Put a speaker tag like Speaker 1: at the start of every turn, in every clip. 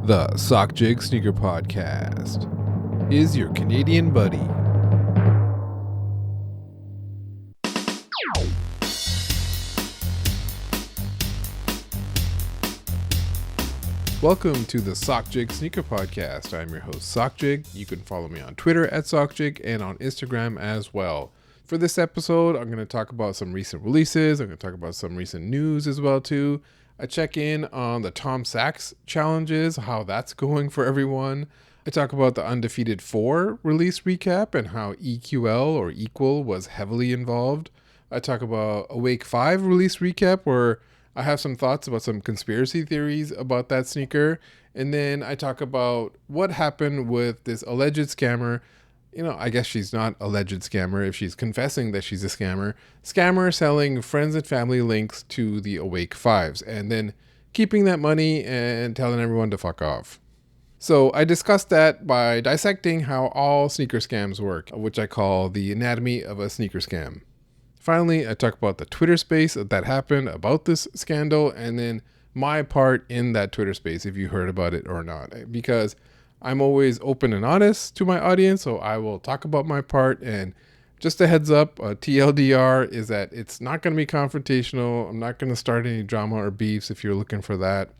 Speaker 1: The StockX Sneaker Podcast is your Canadian buddy. Welcome to the StockX Sneaker Podcast. I'm your host, StockX. You can follow me on Twitter at StockX and on Instagram as well. For this episode, I'm going to talk about some recent releases. I'm going to talk about some recent news as well too. I check in on the Tom Sachs challenges, how that's going for everyone. I talk about the Undefeated 4 release recap and how EQL or Equal was heavily involved. I talk about Awake 5 release recap where I have some thoughts about some conspiracy theories about that sneaker. And then I talk about what happened with this alleged scammer. I guess she's not alleged scammer if she's confessing that she's a scammer. Scammer selling friends and family links to the Awake 5s and then keeping that money and telling everyone to fuck off. So I discussed that by dissecting how all sneaker scams work, which I call the anatomy of a sneaker scam. Finally, I talk about the Twitter space that happened about this scandal and then my part in that Twitter space, if you heard about it or not, because I'm always open and honest to my audience, so I will talk about my part. And just a heads up, TLDR is that it's not going to be confrontational. I'm not going to start any drama or beefs if you're looking for that.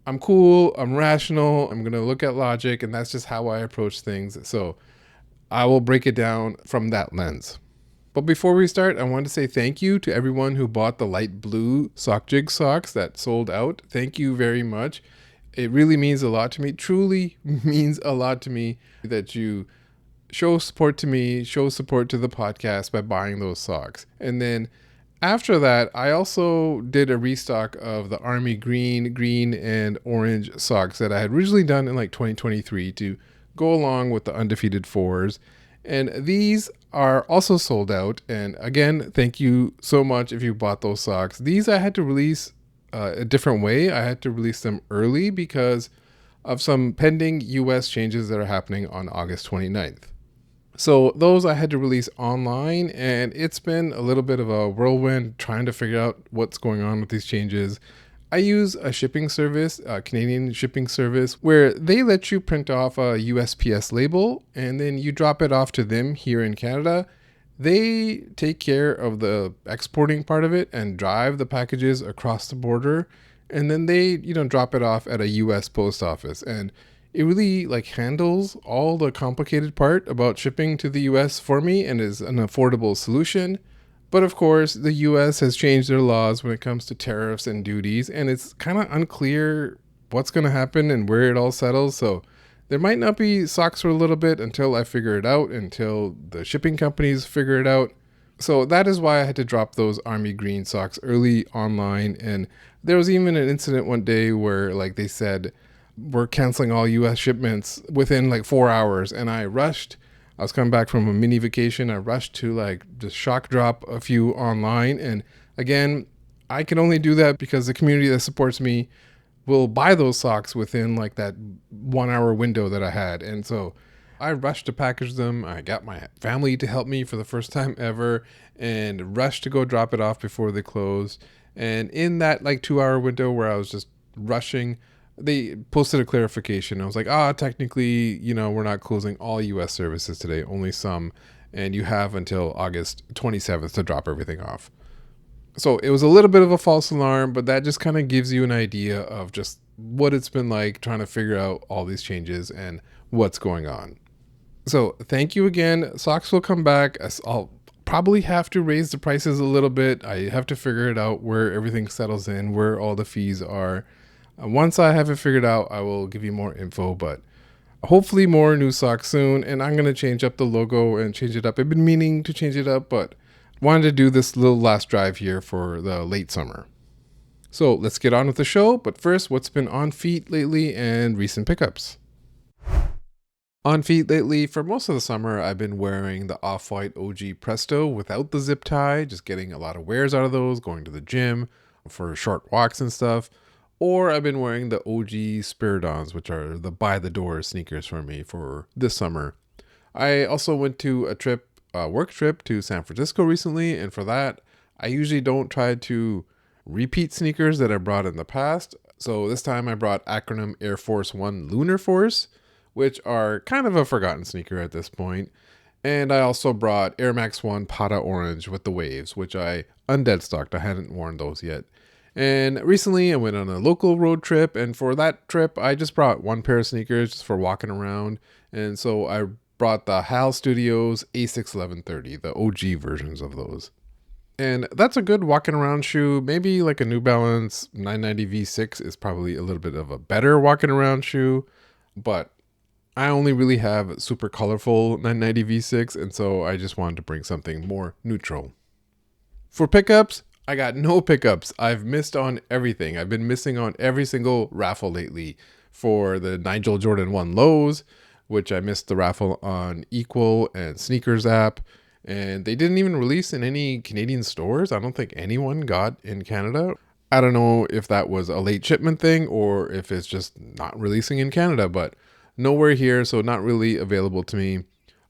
Speaker 1: I'm cool. I'm rational. I'm going to look at logic, and that's just how I approach things. So I will break it down from that lens. But before we start, I want to say thank you to everyone who bought the light blue StockX socks that sold out. Thank you very much. It really means a lot to me, truly means a lot to me that you show support to me, show support to the podcast by buying those socks. And then after that, I also did a restock of the Army green and orange socks that I had originally done in like 2023 to go along with the Undefeated 4s. And these are also sold out. And again, thank you so much if you bought those socks. These I had to release a different way. I had to release them early because of some pending US changes that are happening on August 29th. So those I had to release online, and it's been a little bit of a whirlwind trying to figure out what's going on with these changes. I use a shipping service, a Canadian shipping service, where they let you print off a USPS label and then you drop it off to them here in Canada. They take care of the exporting part of it and drive the packages across the border. And then they, drop it off at a US post office. And it really handles all the complicated part about shipping to the US for me and is an affordable solution. But of course, the US has changed their laws when it comes to tariffs and duties. And it's kind of unclear what's going to happen and where it all settles. So there might not be socks for a little bit until I figure it out, until the shipping companies figure it out. So that is why I had to drop those Army green socks early online. And there was even an incident one day where they said, we're canceling all US shipments within 4 hours. And I rushed. I was coming back from a mini vacation. I rushed to just shock drop a few online. And again, I can only do that because the community that supports me will buy those socks within that 1 hour window that I had. And so I rushed to package them. I got my family to help me for the first time ever and rushed to go drop it off before they closed. And in that 2 hour window where I was just rushing, they posted a clarification. I was like, technically, we're not closing all US services today, only some. And you have until August 27th to drop everything off. So it was a little bit of a false alarm, but that just kind of gives you an idea of just what it's been like trying to figure out all these changes and what's going on. So thank you again. Socks will come back. I'll probably have to raise the prices a little bit. I have to figure it out where everything settles in, where all the fees are. Once I have it figured out, I will give you more info, but hopefully more new socks soon. And I'm going to change up the logo and change it up. I've been meaning to change it up, but wanted to do this little last drive here for the late summer. So let's get on with the show. But first, what's been on feet lately and recent pickups. On feet lately, for most of the summer, I've been wearing the Off-White OG Presto without the zip tie, just getting a lot of wears out of those, going to the gym for short walks and stuff. Or I've been wearing the OG Spiridons, which are the by-the-door sneakers for me for this summer. I also went to a work trip to San Francisco recently, and for that, I usually don't try to repeat sneakers that I brought in the past. So this time I brought acronym Air Force One Lunar Force, which are kind of a forgotten sneaker at this point. And I also brought Air Max 1 Pata Orange with the waves, which I undead stocked. I hadn't worn those yet. And recently I went on a local road trip, and for that trip I just brought one pair of sneakers just for walking around. And so I brought the HAL Studios A6 1130, the OG versions of those. And that's a good walking around shoe. Maybe like a New Balance 990 V6 is probably a little bit of a better walking around shoe, but I only really have super colorful 990 V6, and so I just wanted to bring something more neutral. For pickups, I got no pickups. I've missed on everything. I've been missing on every single raffle lately. For the Nigel Jordan 1 lows, which I missed the raffle on Equal and Sneakers app, and they didn't even release in any Canadian stores. I don't think anyone got in Canada. I don't know if that was a late shipment thing or if it's just not releasing in Canada, but nowhere here, so not really available to me.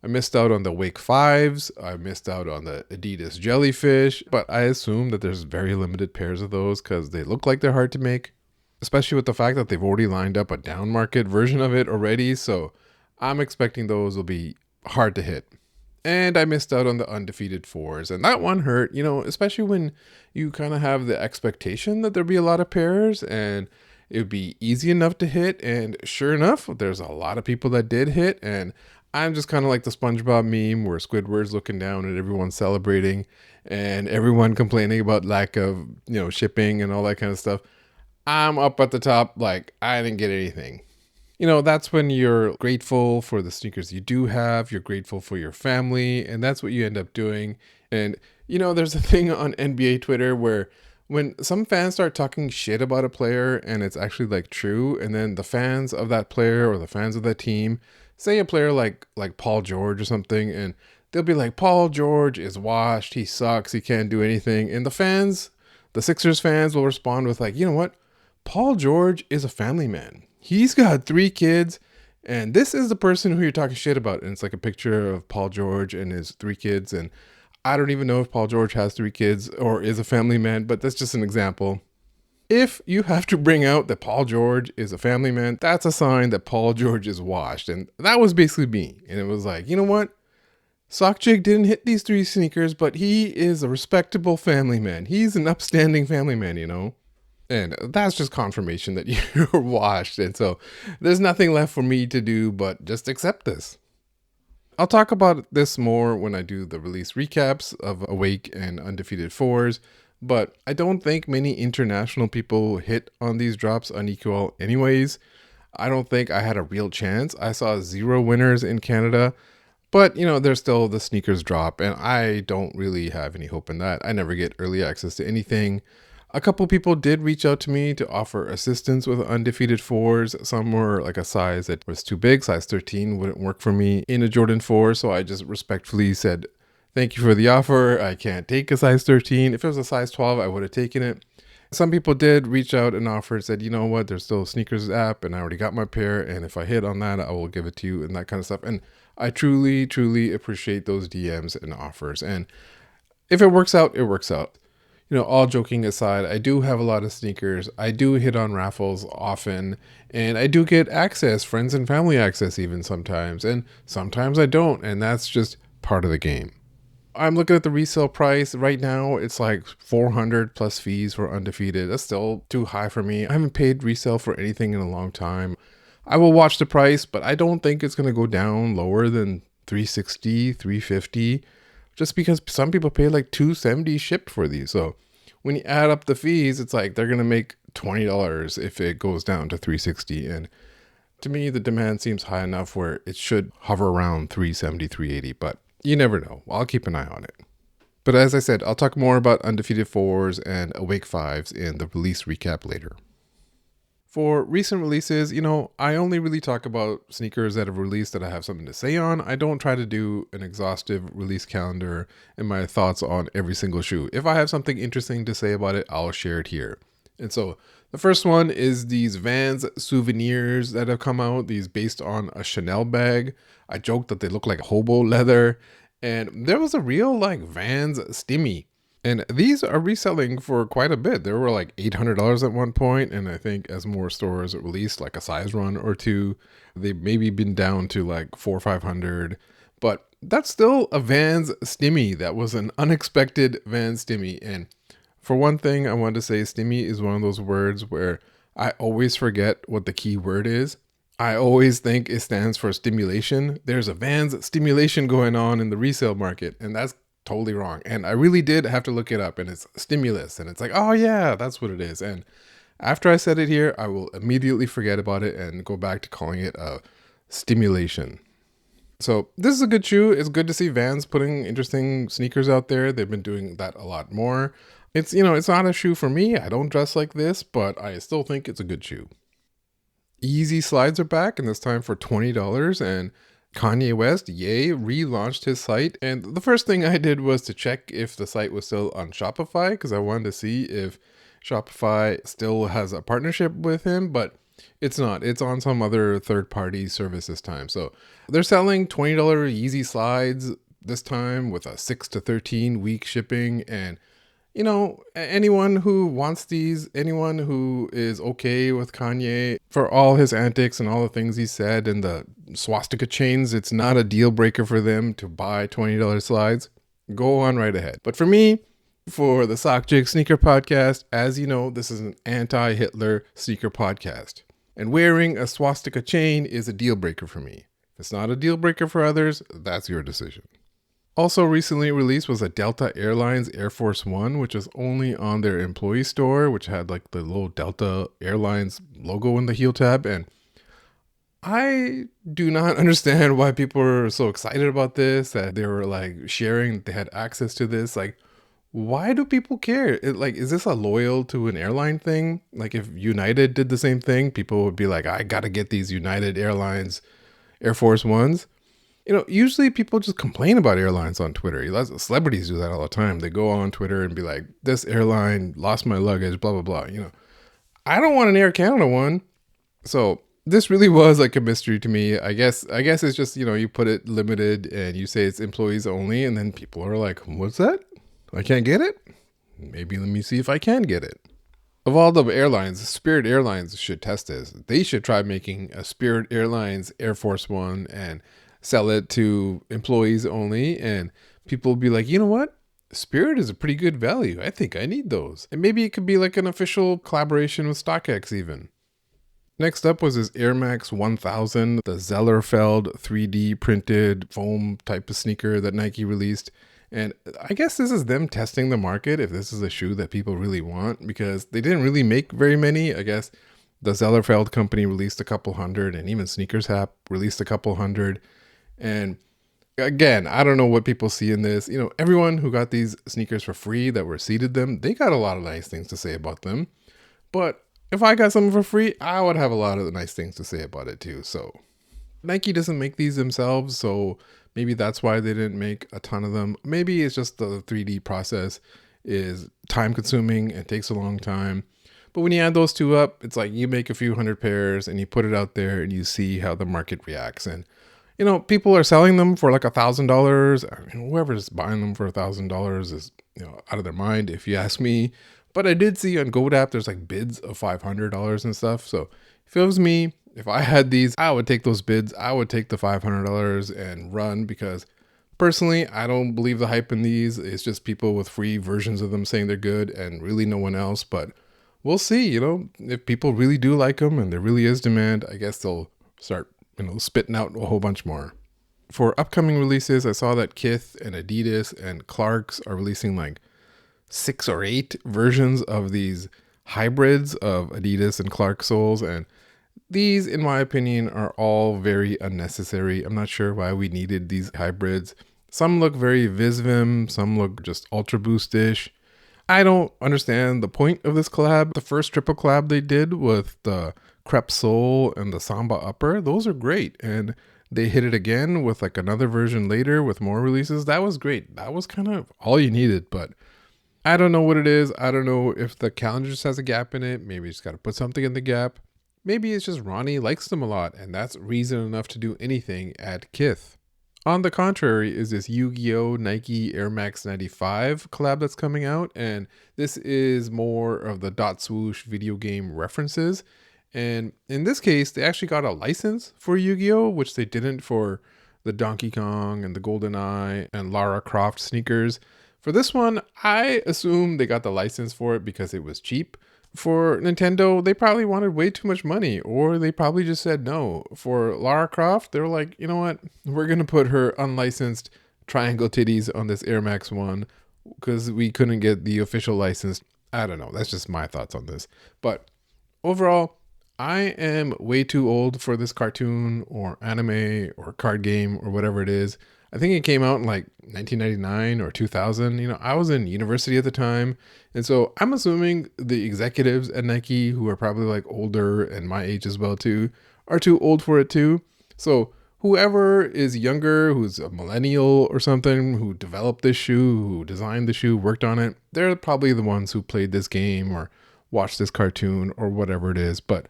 Speaker 1: I missed out on the Wake 5s. I missed out on the Adidas Jellyfish, but I assume that there's very limited pairs of those because they look like they're hard to make, especially with the fact that they've already lined up a down market version of it already. So I'm expecting those will be hard to hit. And I missed out on the Undefeated 4s, and that one hurt, especially when you kind of have the expectation that there'd be a lot of pairs and it would be easy enough to hit. And sure enough, there's a lot of people that did hit. And I'm just kind of like the SpongeBob meme where Squidward's looking down and everyone's celebrating and everyone complaining about lack of, shipping and all that kind of stuff. I'm up at the top like I didn't get anything. That's when you're grateful for the sneakers you do have. You're grateful for your family, and that's what you end up doing. And, there's a thing on NBA Twitter where when some fans start talking shit about a player and it's actually like true, and then the fans of that player or the fans of that team, say a player like Paul George or something, and they'll be like, Paul George is washed, he sucks, he can't do anything. And the Sixers fans will respond with like, you know what? Paul George is a family man. He's got 3 kids, and this is the person who you're talking shit about. And it's like a picture of Paul George and his 3 kids. And I don't even know if Paul George has 3 kids or is a family man, but that's just an example. If you have to bring out that Paul George is a family man, that's a sign that Paul George is washed. And that was basically me. And it was like, you know what? StockX didn't hit these 3 sneakers, but he is a respectable family man. He's an upstanding family man, And that's just confirmation that you're washed. And so there's nothing left for me to do but just accept this. I'll talk about this more when I do the release recaps of Awake and Undefeated 4s, but I don't think many international people hit on these drops unequal anyways. I don't think I had a real chance. I saw 0 winners in Canada, but there's still the sneakers drop, and I don't really have any hope in that. I never get early access to anything. A couple people did reach out to me to offer assistance with Undefeated 4s. Some were like a size that was too big. Size 13 wouldn't work for me in a Jordan 4. So I just respectfully said, thank you for the offer. I can't take a size 13. If it was a size 12, I would have taken it. Some people did reach out and offer and said, you know what, there's still a sneakers app and I already got my pair. And if I hit on that, I will give it to you and that kind of stuff. And I truly, truly appreciate those DMs and offers. And if it works out, it works out. All joking aside, I do have a lot of sneakers. I do hit on raffles often, and I do get access, friends and family access even sometimes, and sometimes I don't, and that's just part of the game. I'm looking at the resale price right now. It's like 400 plus fees for Undefeated. That's still too high for me. I haven't paid resale for anything in a long time. I will watch the price, but I don't think it's going to go down lower than 360, 350. Just because some people pay like $270 shipped for these. So when you add up the fees, it's like they're going to make $20 if it goes down to 360. And to me, the demand seems high enough where it should hover around 370, 380, but you never know. I'll keep an eye on it. But as I said, I'll talk more about Undefeated 4s and Awake 5s in the release recap later. For recent releases, I only really talk about sneakers that have released that I have something to say on. I don't try to do an exhaustive release calendar and my thoughts on every single shoe. If I have something interesting to say about it, I'll share it here. And so the first one is these Vans souvenirs that have come out, these based on a Chanel bag. I joked that they look like hobo leather. And there was a real Vans Stimmy And these are reselling for quite a bit. They were like $800 at one point, and I think as more stores released like a size run or two, they've maybe been down to like 400 or 500. But that's still a Vans Stimmy. That was an unexpected Vans Stimmy. And for one thing, I wanted to say Stimmy is one of those words where I always forget what the key word is. I always think it stands for stimulation. There's a Vans stimulation going on in the resale market, and that's totally wrong. And I really did have to look it up, and it's stimulus. And it's like, oh yeah, that's what it is. And after I said it here, I will immediately forget about it and go back to calling it a stimulation. So this is a good shoe. It's good to see Vans putting interesting sneakers out there. They've been doing that a lot more. It's, it's not a shoe for me. I don't dress like this, but I still think it's a good shoe. YZY Slides are back, and this time for $20. And Kanye West, Ye, relaunched his site. And the first thing I did was to check if the site was still on Shopify, because I wanted to see if Shopify still has a partnership with him, but it's not. It's on some other third-party service this time. So they're selling $20 YZY Slides this time with a 6 to 13 week shipping. And anyone who wants these, anyone who is okay with Kanye for all his antics and all the things he said and the swastika chains, it's not a deal breaker for them to buy $20 slides. Go on right ahead. But for me, for the StockX Sneaker Podcast, as you know, this is an anti-Hitler sneaker podcast. And wearing a swastika chain is a deal breaker for me. If it's not a deal breaker for others, that's your decision. Also recently released was a Delta Airlines Air Force One, which is only on their employee store, which had like the little Delta Airlines logo in the heel tab. And I do not understand why people are so excited about this, that they were like sharing, they had access to this. Like, why do people care? Is this a loyal to an airline thing? Like if United did the same thing, people would be like, I got to get these United Airlines Air Force Ones. Usually people just complain about airlines on Twitter. Celebrities do that all the time. They go on Twitter and be like, this airline lost my luggage, blah, blah, blah. I don't want an Air Canada one. So this really was like a mystery to me. I guess it's just, you put it limited and you say it's employees only. And then people are like, what's that? I can't get it? Maybe let me see if I can get it. Of all the airlines, Spirit Airlines should test this. They should try making a Spirit Airlines Air Force One and sell it to employees only, and people will be like, you know what? Spirit is a pretty good value. I think I need those. And maybe it could be like an official collaboration with StockX even. Next up was this Air Max 1000, the Zellerfeld 3D printed foam type of sneaker that Nike released. And I guess this is them testing the market, if this is a shoe that people really want, because they didn't really make very many. I guess the Zellerfeld company released a couple hundred, and even Sneakers Hap released a couple hundred. And again, I don't know what people see in this. Everyone who got these sneakers for free that were seeded them, they got a lot of nice things to say about them. But if I got something for free, I would have a lot of nice things to say about it too. So Nike doesn't make these themselves, so maybe that's why they didn't make a ton of them. Maybe it's just the 3D process is time consuming and takes a long time. But when you add those two up, it's like you make a few hundred pairs and you put it out there and you see how the market reacts. And people are selling them for like $1,000. Whoever's buying them for $1,000 is, out of their mind, if you ask me. But I did see on GoDaddy, there's like bids of $500 and stuff. So if it was me, if I had these, I would take those bids. I would take the $500 and run, because personally, I don't believe the hype in these. It's just people with free versions of them saying they're good and really no one else. But we'll see, if people really do like them and there really is demand, I guess they'll start spitting out a whole bunch more. For upcoming releases, I saw that Kith and Adidas and Clarks are releasing like 6 or 8 versions of these hybrids of Adidas and Clark soles. And these, in my opinion, are all very unnecessary. I'm not sure why we needed these hybrids. Some look very Visvim, some look just Ultra Boostish. I don't understand the point of this collab. The first triple collab they did with the Crepe sole and the Samba upper, those are great. And they hit it again with like another version later with more releases. That was great. That was kind of all you needed, but I don't know what it is. I don't know if the calendar just has a gap in it. Maybe you just got to put something in the gap. Maybe it's just Ronnie likes them a lot and that's reason enough to do anything at Kith. On the contrary, is this Yu-Gi-Oh! Nike Air Max 95 collab that's coming out. And this is more of the dot swoosh video game references. And in this case, they actually got a license for Yu-Gi-Oh!, which they didn't for the Donkey Kong and the GoldenEye and Lara Croft sneakers. For this one, I assume they got the license for it because it was cheap. For Nintendo, they probably wanted way too much money, or they probably just said no. For Lara Croft, they were like, you know what? We're going to put her unlicensed triangle titties on this Air Max 1 because we couldn't get the official license. I don't know. That's just my thoughts on this. But overall, I am way too old for this cartoon or anime or card game or whatever it is. I think it came out in like 1999 or 2000. I was in university at the time. And so I'm assuming the executives at Nike, who are probably like older and my age as well too, are too old for it too. So whoever is younger, who's a millennial or something, who developed this shoe, who designed the shoe, worked on it, they're probably the ones who played this game or watched this cartoon or whatever it is. But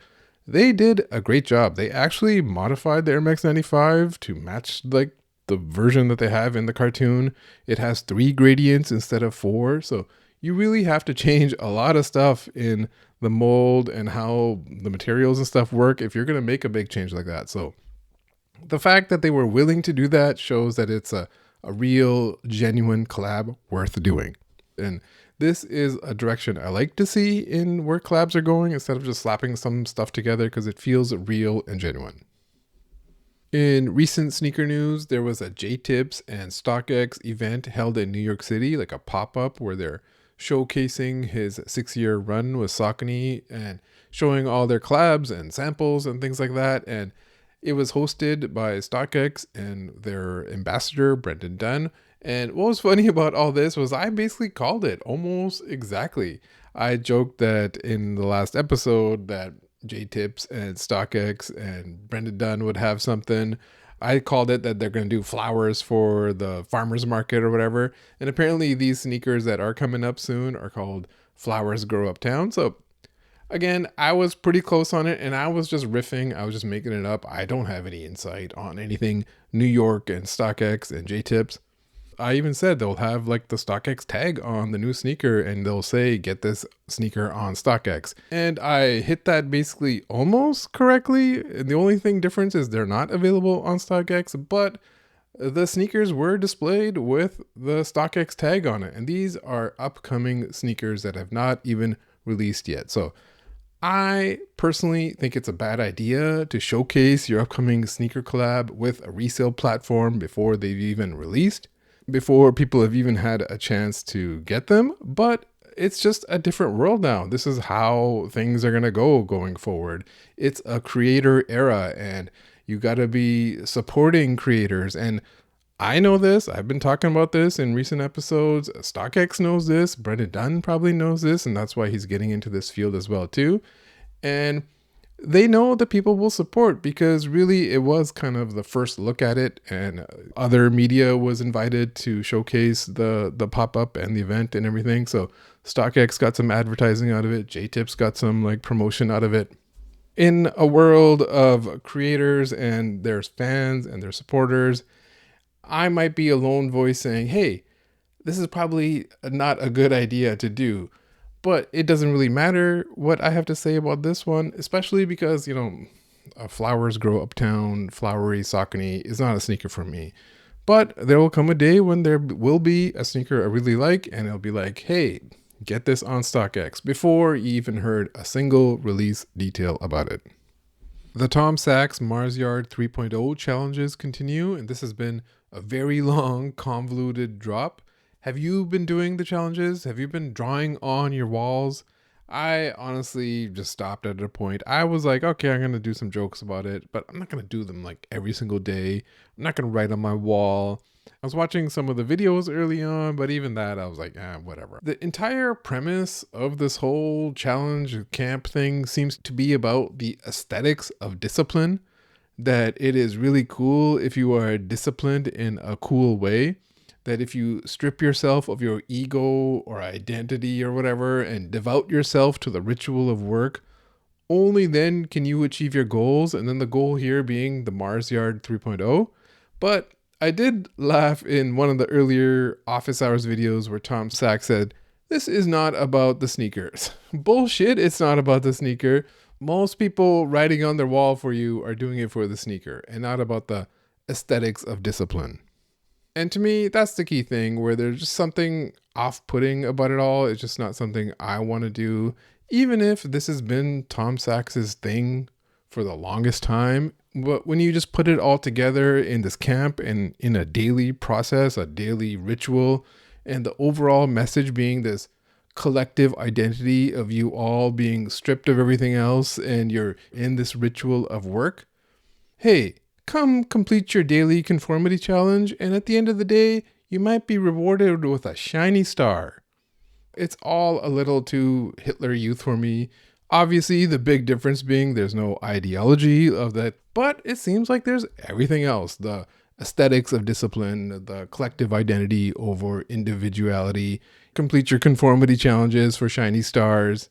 Speaker 1: they did a great job. They actually modified the Air Max 95 to match like the version that they have in the cartoon. It has 3 gradients instead of 4. So you really have to change a lot of stuff in the mold and how the materials and stuff work if you're going to make a big change like that. So the fact that they were willing to do that shows that it's a real, genuine collab worth doing. And this is a direction I like to see in where collabs are going instead of just slapping some stuff together because it feels real and genuine. In recent sneaker news, there was a JaeTips and StockX event held in New York City, like a pop-up where they're showcasing his 6-year run with Saucony and showing all their collabs and samples and things like that. And it was hosted by StockX and their ambassador, Brendan Dunn. And what was funny about all this was I basically called it almost exactly. I joked that in the last episode that JaeTips and StockX and Brendan Dunn would have something. I called it that they're going to do flowers for the farmer's market or whatever. And apparently these sneakers that are coming up soon are called Flowers Grow Uptown. So again, I was pretty close on it and I was just riffing. I was just making it up. I don't have any insight on anything New York and StockX and JaeTips. I even said they'll have like the StockX tag on the new sneaker and they'll say, get this sneaker on StockX. And I hit that basically almost correctly. The only thing difference is they're not available on StockX, but the sneakers were displayed with the StockX tag on it. And these are upcoming sneakers that have not even released yet. So I personally think it's a bad idea to showcase your upcoming sneaker collab with a resale platform before they've even released, before people have even had a chance to get them. But it's just a different world now. This is how things are going to go going forward. It's a creator era and you got to be supporting creators. And I know this. I've been talking about this in recent episodes. StockX knows this. Brendan Dunn probably knows this. And that's why he's getting into this field as well too. And they know that people will support because really it was kind of the first look at it, and other media was invited to showcase the pop-up and the event and everything. So StockX got some advertising out of it. JaeTips got some like promotion out of it. In a world of creators and there's fans and their supporters, I might be a lone voice saying, hey, this is probably not a good idea to do. But it doesn't really matter what I have to say about this one, especially because, Flowers Grow Uptown, Flowery Saucony is not a sneaker for me. But there will come a day when there will be a sneaker I really like, and it'll be like, hey, get this on StockX, before you even heard a single release detail about it. The Tom Sachs Mars Yard 3.0 challenges continue, and this has been a very long, convoluted drop. Have you been doing the challenges? Have you been drawing on your walls? I honestly just stopped at a point. I was like, okay, I'm going to do some jokes about it, but I'm not going to do them like every single day. I'm not going to write on my wall. I was watching some of the videos early on, but even that, I was like, whatever. The entire premise of this whole challenge camp thing seems to be about the aesthetics of discipline, that it is really cool if you are disciplined in a cool way. That if you strip yourself of your ego or identity or whatever and devote yourself to the ritual of work, only then can you achieve your goals. And then the goal here being the Mars Yard 3.0. But I did laugh in one of the earlier office hours videos where Tom Sachs said, "This is not about the sneakers." Bullshit, it's not about the sneaker. Most people writing on their wall for you are doing it for the sneaker and not about the aesthetics of discipline. And to me, that's the key thing, where there's just something off-putting about it all. It's just not something I want to do, even if this has been Tom Sachs's thing for the longest time. But when you just put it all together in this camp and in a daily process, a daily ritual, and the overall message being this collective identity of you all being stripped of everything else and you're in this ritual of work, hey, come complete your daily conformity challenge, and at the end of the day, you might be rewarded with a shiny star. It's all a little too Hitler Youth for me. Obviously, the big difference being there's no ideology of that, but it seems like there's everything else. The aesthetics of discipline, the collective identity over individuality, complete your conformity challenges for shiny stars.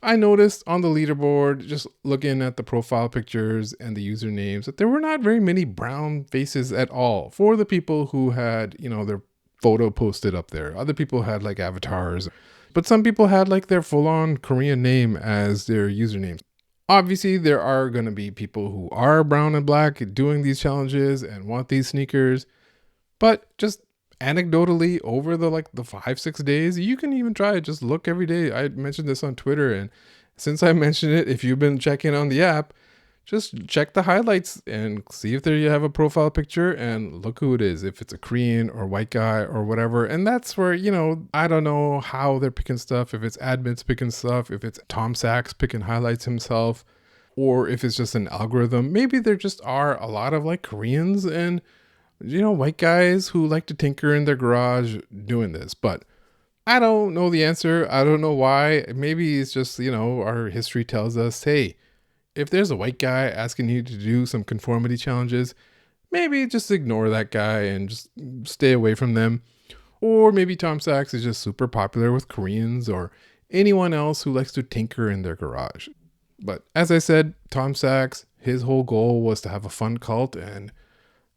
Speaker 1: I noticed on the leaderboard, just looking at the profile pictures and the usernames, that there were not very many brown faces at all for the people who had, their photo posted up there. Other people had like avatars, but some people had like their full-on Korean name as their usernames. Obviously, there are going to be people who are brown and black doing these challenges and want these sneakers, but just anecdotally over the 5-6 days, you can even try it. Just look every day. I mentioned this on Twitter, and since I mentioned it, if you've been checking on the app, just check the highlights and see if there you have a profile picture and look who it is, if it's a Korean or white guy or whatever. And that's where, I don't know how they're picking stuff, if it's admins picking stuff, if it's Tom Sachs picking highlights himself, or if it's just an algorithm. Maybe there just are a lot of Koreans and white guys who like to tinker in their garage doing this, but I don't know the answer. I don't know why. Maybe it's just, our history tells us, hey, if there's a white guy asking you to do some conformity challenges, maybe just ignore that guy and just stay away from them. Or maybe Tom Sachs is just super popular with Koreans or anyone else who likes to tinker in their garage. But as I said, Tom Sachs, his whole goal was to have a fun cult, and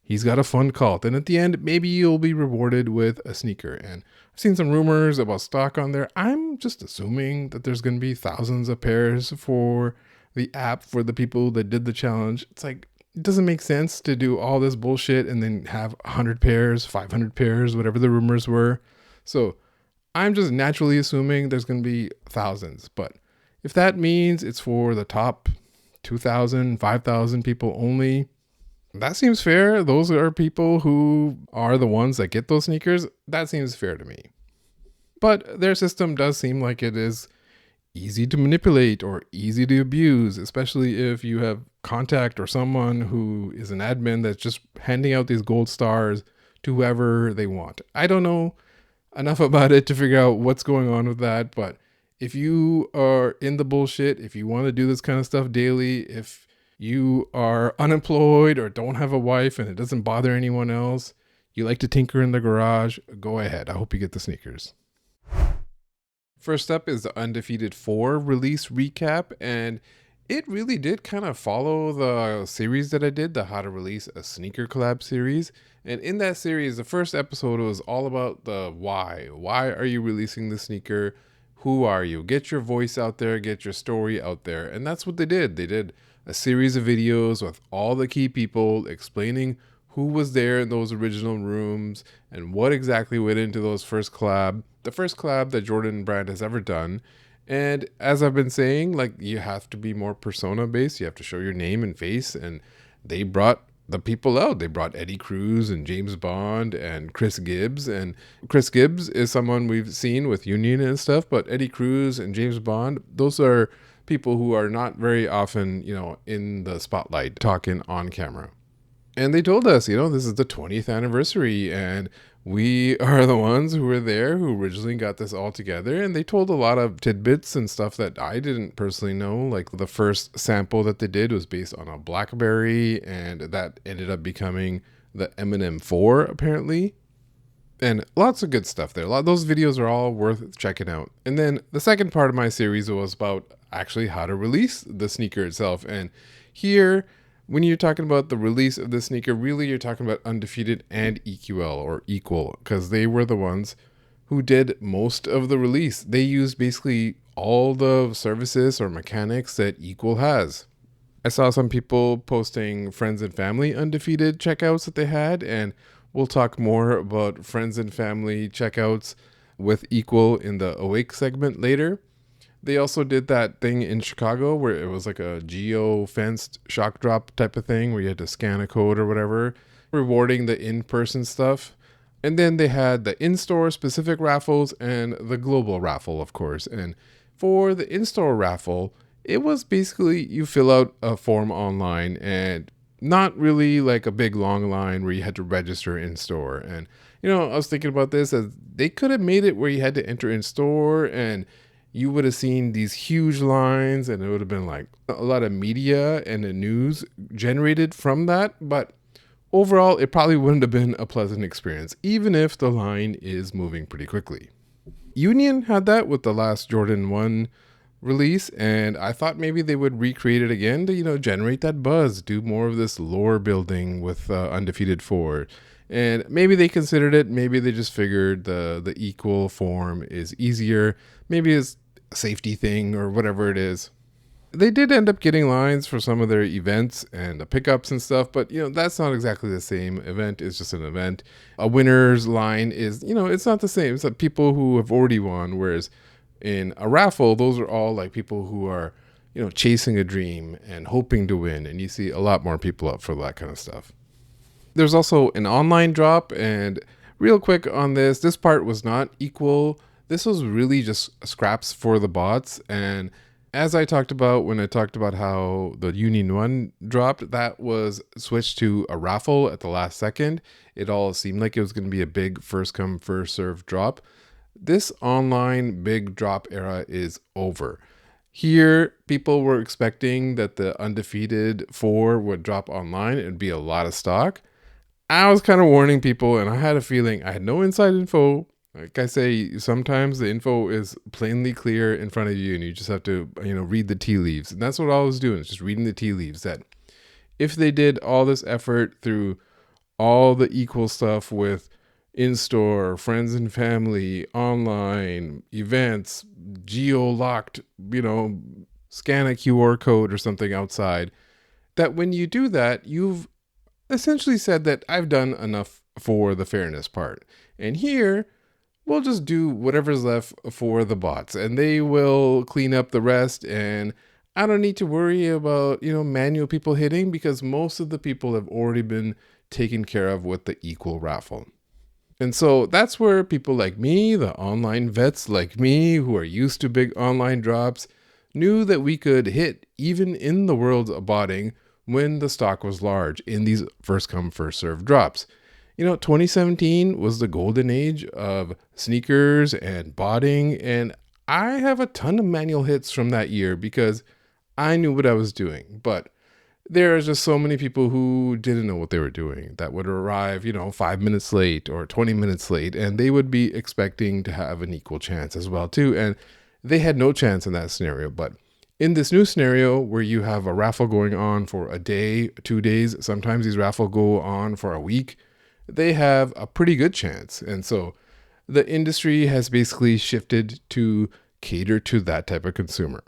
Speaker 1: he's got a fun cult. And at the end, maybe you'll be rewarded with a sneaker. And I've seen some rumors about stock on there. I'm just assuming that there's going to be thousands of pairs for the app for the people that did the challenge. It's it doesn't make sense to do all this bullshit and then have 100 pairs, 500 pairs, whatever the rumors were. So I'm just naturally assuming there's going to be thousands. But if that means it's for the top 2,000, 5,000 people only, that seems fair. Those are people who are the ones that get those sneakers. That seems fair to me. But their system does seem like it is easy to manipulate or easy to abuse, especially if you have contact or someone who is an admin that's just handing out these gold stars to whoever they want. I don't know enough about it to figure out what's going on with that, but if you are in the bullshit, if you want to do this kind of stuff daily, if you are unemployed or don't have a wife and it doesn't bother anyone else, you like to tinker in the garage, go ahead. I hope you get the sneakers. First up is the Undefeated 4 release recap, and it really did kind of follow the series that I did, the How to Release a Sneaker Collab series. And in that series, the first episode was all about the why. Why are you releasing the sneaker? Who are you? Get your voice out there, get your story out there. And that's what they did. They did a series of videos with all the key people explaining who was there in those original rooms and what exactly went into those first collab, the first collab that Jordan Brand has ever done. And as I've been saying, you have to be more persona based. You have to show your name and face. And they brought the people out. They brought Eddie Cruz and James Bond and Chris Gibbs. And Chris Gibbs is someone we've seen with Union and stuff, but Eddie Cruz and James Bond, those are people who are not very often, in the spotlight talking on camera. And they told us, this is the 20th anniversary and we are the ones who were there who originally got this all together. And they told a lot of tidbits and stuff that I didn't personally know. Like the first sample that they did was based on a BlackBerry, and that ended up becoming the Eminem 4 apparently. And lots of good stuff there. Those videos are all worth checking out. And then the second part of my series was about actually how to release the sneaker itself. And here When you're talking about the release of the sneaker, really you're talking about Undefeated and EQL or Equal, because they were the ones who did most of the release. They used basically all the services or mechanics that Equal has. I saw some people posting friends and family Undefeated checkouts that they had, and we'll talk more about friends and family checkouts with Equal in the Awake segment later. They also did that thing in Chicago where it was like a geo-fenced shock drop type of thing where you had to scan a code or whatever, rewarding the in-person stuff. And then they had the in-store specific raffles and the global raffle, of course. And for the in-store raffle, it was basically you fill out a form online and not really like a big long line where you had to register in store. And, I was thinking about this as they could have made it where you had to enter in store and you would have seen these huge lines and it would have been like a lot of media and the news generated from that. But overall, it probably wouldn't have been a pleasant experience, even if the line is moving pretty quickly. Union had that with the last Jordan 1 release, and I thought maybe they would recreate it again to, generate that buzz, do more of this lore building with Undefeated 4. And maybe they considered it. Maybe they just figured the Equal form is easier. Maybe it's a safety thing or whatever it is. They did end up getting lines for some of their events and the pickups and stuff, but that's not exactly the same event. It's just an event. A winner's line is, it's not the same. It's like people who have already won, whereas in a raffle, those are all like people who are, chasing a dream and hoping to win, and you see a lot more people up for that kind of stuff. There's also an online drop, and real quick on this part was not Equal. This was really just scraps for the bots, and as I talked about when I talked about how the Union 1 dropped, that was switched to a raffle at the last second. It all seemed like it was going to be a big first come, first serve drop. This online big drop era is over. Here, people were expecting that the Undefeated 4 would drop online. It'd be a lot of stock. I was kind of warning people, and I had a feeling I had no inside info. Like I say, sometimes the info is plainly clear in front of you and you just have to, read the tea leaves. And that's what I was doing, just reading the tea leaves, that if they did all this effort through all the Equal stuff with in-store, friends and family, online, events, geo-locked, scan a QR code or something outside, that when you do that, you've essentially said that I've done enough for the fairness part. And here, we'll just do whatever's left for the bots and they will clean up the rest. And I don't need to worry about, manual people hitting because most of the people have already been taken care of with the Equal raffle. And so that's where people like me, the online vets like me who are used to big online drops, knew that we could hit even in the world of botting when the stock was large in these first come, first serve drops. 2017 was the golden age of sneakers and botting, and I have a ton of manual hits from that year because I knew what I was doing. But there are just so many people who didn't know what they were doing that would arrive, 5 minutes late or 20 minutes late, and they would be expecting to have an equal chance as well too. And they had no chance in that scenario. But in this new scenario where you have a raffle going on for a day, 2 days, sometimes these raffles go on for a week, they have a pretty good chance. And so the industry has basically shifted to cater to that type of consumer.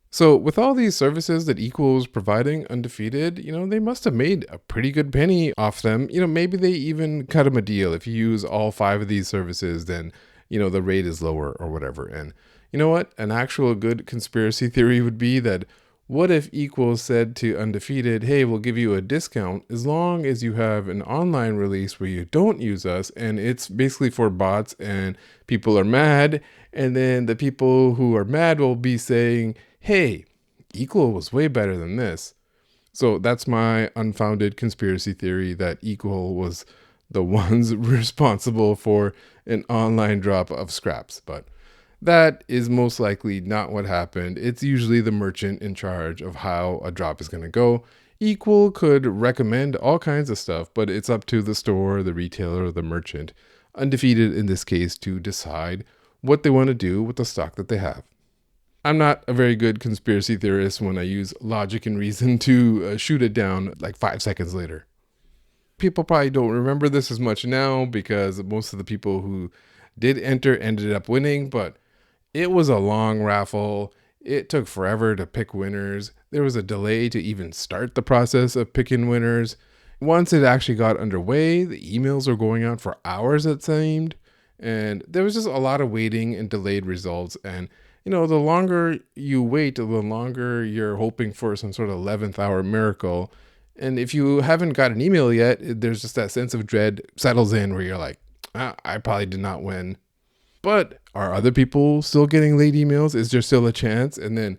Speaker 1: So with all these services that Equal is providing Undefeated, they must have made a pretty good penny off them. Maybe they even cut them a deal. If you use all 5 of these services, then, the rate is lower or whatever. And you know what? An actual good conspiracy theory would be that what if Equal said to Undefeated, hey, we'll give you a discount as long as you have an online release where you don't use us, and it's basically for bots and people are mad, and then the people who are mad will be saying, hey, Equal was way better than this. So that's my unfounded conspiracy theory that Equal was the ones responsible for an online drop of scraps. But that is most likely not what happened. It's usually the merchant in charge of how a drop is going to go. Equal could recommend all kinds of stuff, but it's up to the store, the retailer, the merchant, Undefeated in this case, to decide what they want to do with the stock that they have. I'm not a very good conspiracy theorist when I use logic and reason to shoot it down like 5 seconds later. People probably don't remember this as much now because most of the people who did enter ended up winning, but it was a long raffle. It took forever to pick winners. There was a delay to even start the process of picking winners. Once it actually got underway, the emails were going out for hours, it seemed. And there was just a lot of waiting and delayed results. And, the longer you wait, the longer you're hoping for some sort of 11th hour miracle. And if you haven't got an email yet, there's just that sense of dread settles in where you're like, I probably did not win. But are other people still getting late emails? Is there still a chance? And then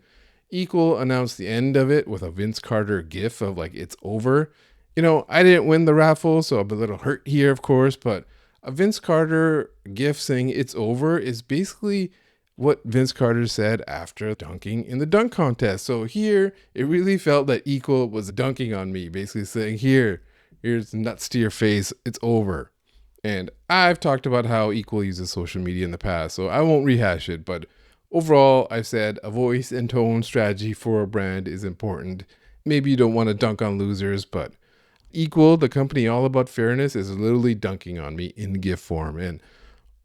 Speaker 1: Equal announced the end of it with a Vince Carter gif of like, it's over. I didn't win the raffle, so I'm a little hurt here, of course, but a Vince Carter gif saying it's over is basically what Vince Carter said after dunking in the dunk contest. So here, it really felt that Equal was dunking on me, basically saying, here's nuts to your face, it's over. And I've talked about how Equal uses social media in the past, so I won't rehash it. But overall, I've said a voice and tone strategy for a brand is important. Maybe you don't want to dunk on losers, but Equal, the company all about fairness, is literally dunking on me in GIF form. And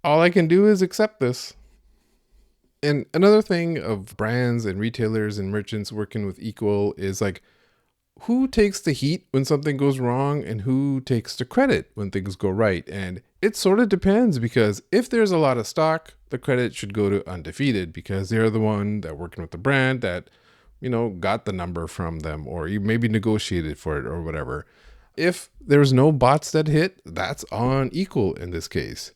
Speaker 1: all I can do is accept this. And another thing of brands and retailers and merchants working with Equal is like, who takes the heat when something goes wrong and who takes the credit when things go right? And it sort of depends, because if there's a lot of stock, the credit should go to Undefeated because they're the one that working with the brand that, got the number from them, or you maybe negotiated for it or whatever. If there's no bots that hit, that's on Equal in this case.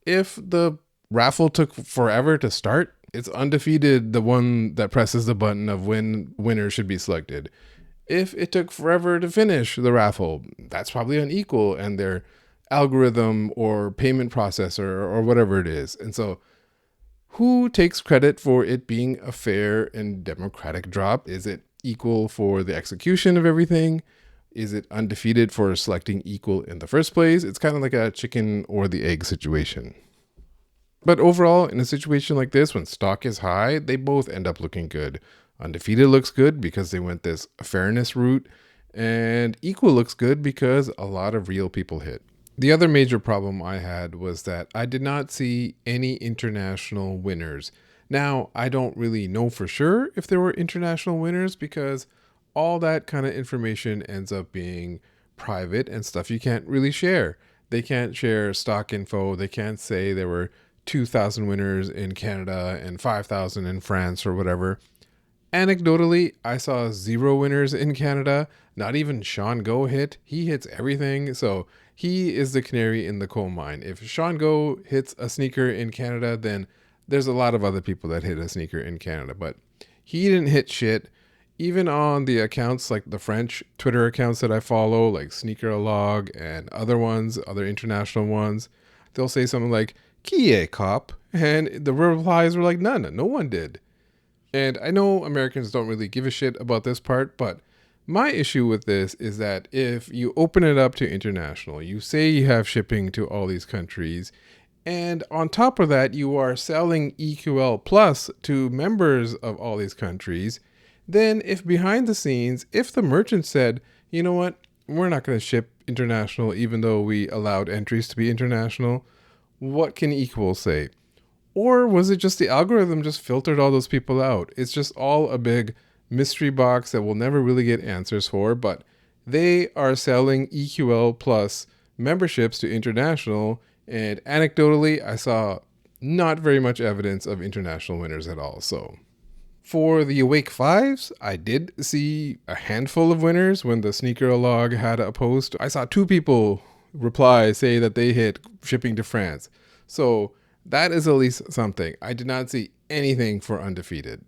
Speaker 1: If the raffle took forever to start, it's Undefeated, the one that presses the button of when winner should be selected. If it took forever to finish the raffle, that's probably on Equal and their algorithm or payment processor or whatever it is. And so who takes credit for it being a fair and democratic drop? Is it Equal for the execution of everything? Is it Undefeated for selecting Equal in the first place? It's kind of like a chicken or the egg situation. But overall, in a situation like this, when stock is high, they both end up looking good. Undefeated looks good because they went this fairness route, and Equal looks good because a lot of real people hit. The other major problem I had was that I did not see any international winners. Now, I don't really know for sure if there were international winners because all that kind of information ends up being private and stuff you can't really share. They can't share stock info. They can't say there were 2,000 winners in Canada and 5,000 in France or whatever. Anecdotally, I saw 0 winners in Canada. Not even Sean Go hit. He hits everything. So he is the canary in the coal mine. If Sean Go hits a sneaker in Canada, then there's a lot of other people that hit a sneaker in Canada. But he didn't hit shit. Even on the accounts like the French Twitter accounts that I follow, like Sneakerlog and other ones, other international ones, they'll say something like, "Qui est cop?" And the replies were like, none, no one did. And I know Americans don't really give a shit about this part, but my issue with this is that if you open it up to international, you say you have shipping to all these countries, and on top of that, you are selling EQL Plus to members of all these countries, then if behind the scenes, if the merchant said, you know what, we're not going to ship international even though we allowed entries to be international, what can Equal say? Or was it just the algorithm just filtered all those people out? It's just all a big mystery box that we'll never really get answers for, but they are selling EQL Plus memberships to international, and anecdotally, I saw not very much evidence of international winners at all. So for the Awake Fives, I did see a handful of winners when the Sneakerlog had a post. I saw 2 people reply, say that they hit shipping to France. So that is at least something. I did not see anything for Undefeated.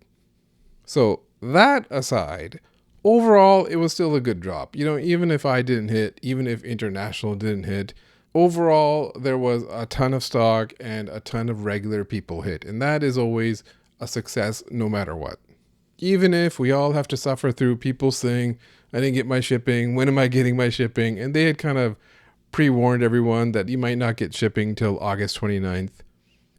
Speaker 1: So that aside, overall, it was still a good drop. Even if I didn't hit, even if international didn't hit, overall, there was a ton of stock and a ton of regular people hit. And that is always a success no matter what. Even if we all have to suffer through people saying, I didn't get my shipping, when am I getting my shipping? And they had kind of pre-warned everyone that you might not get shipping till August 29th.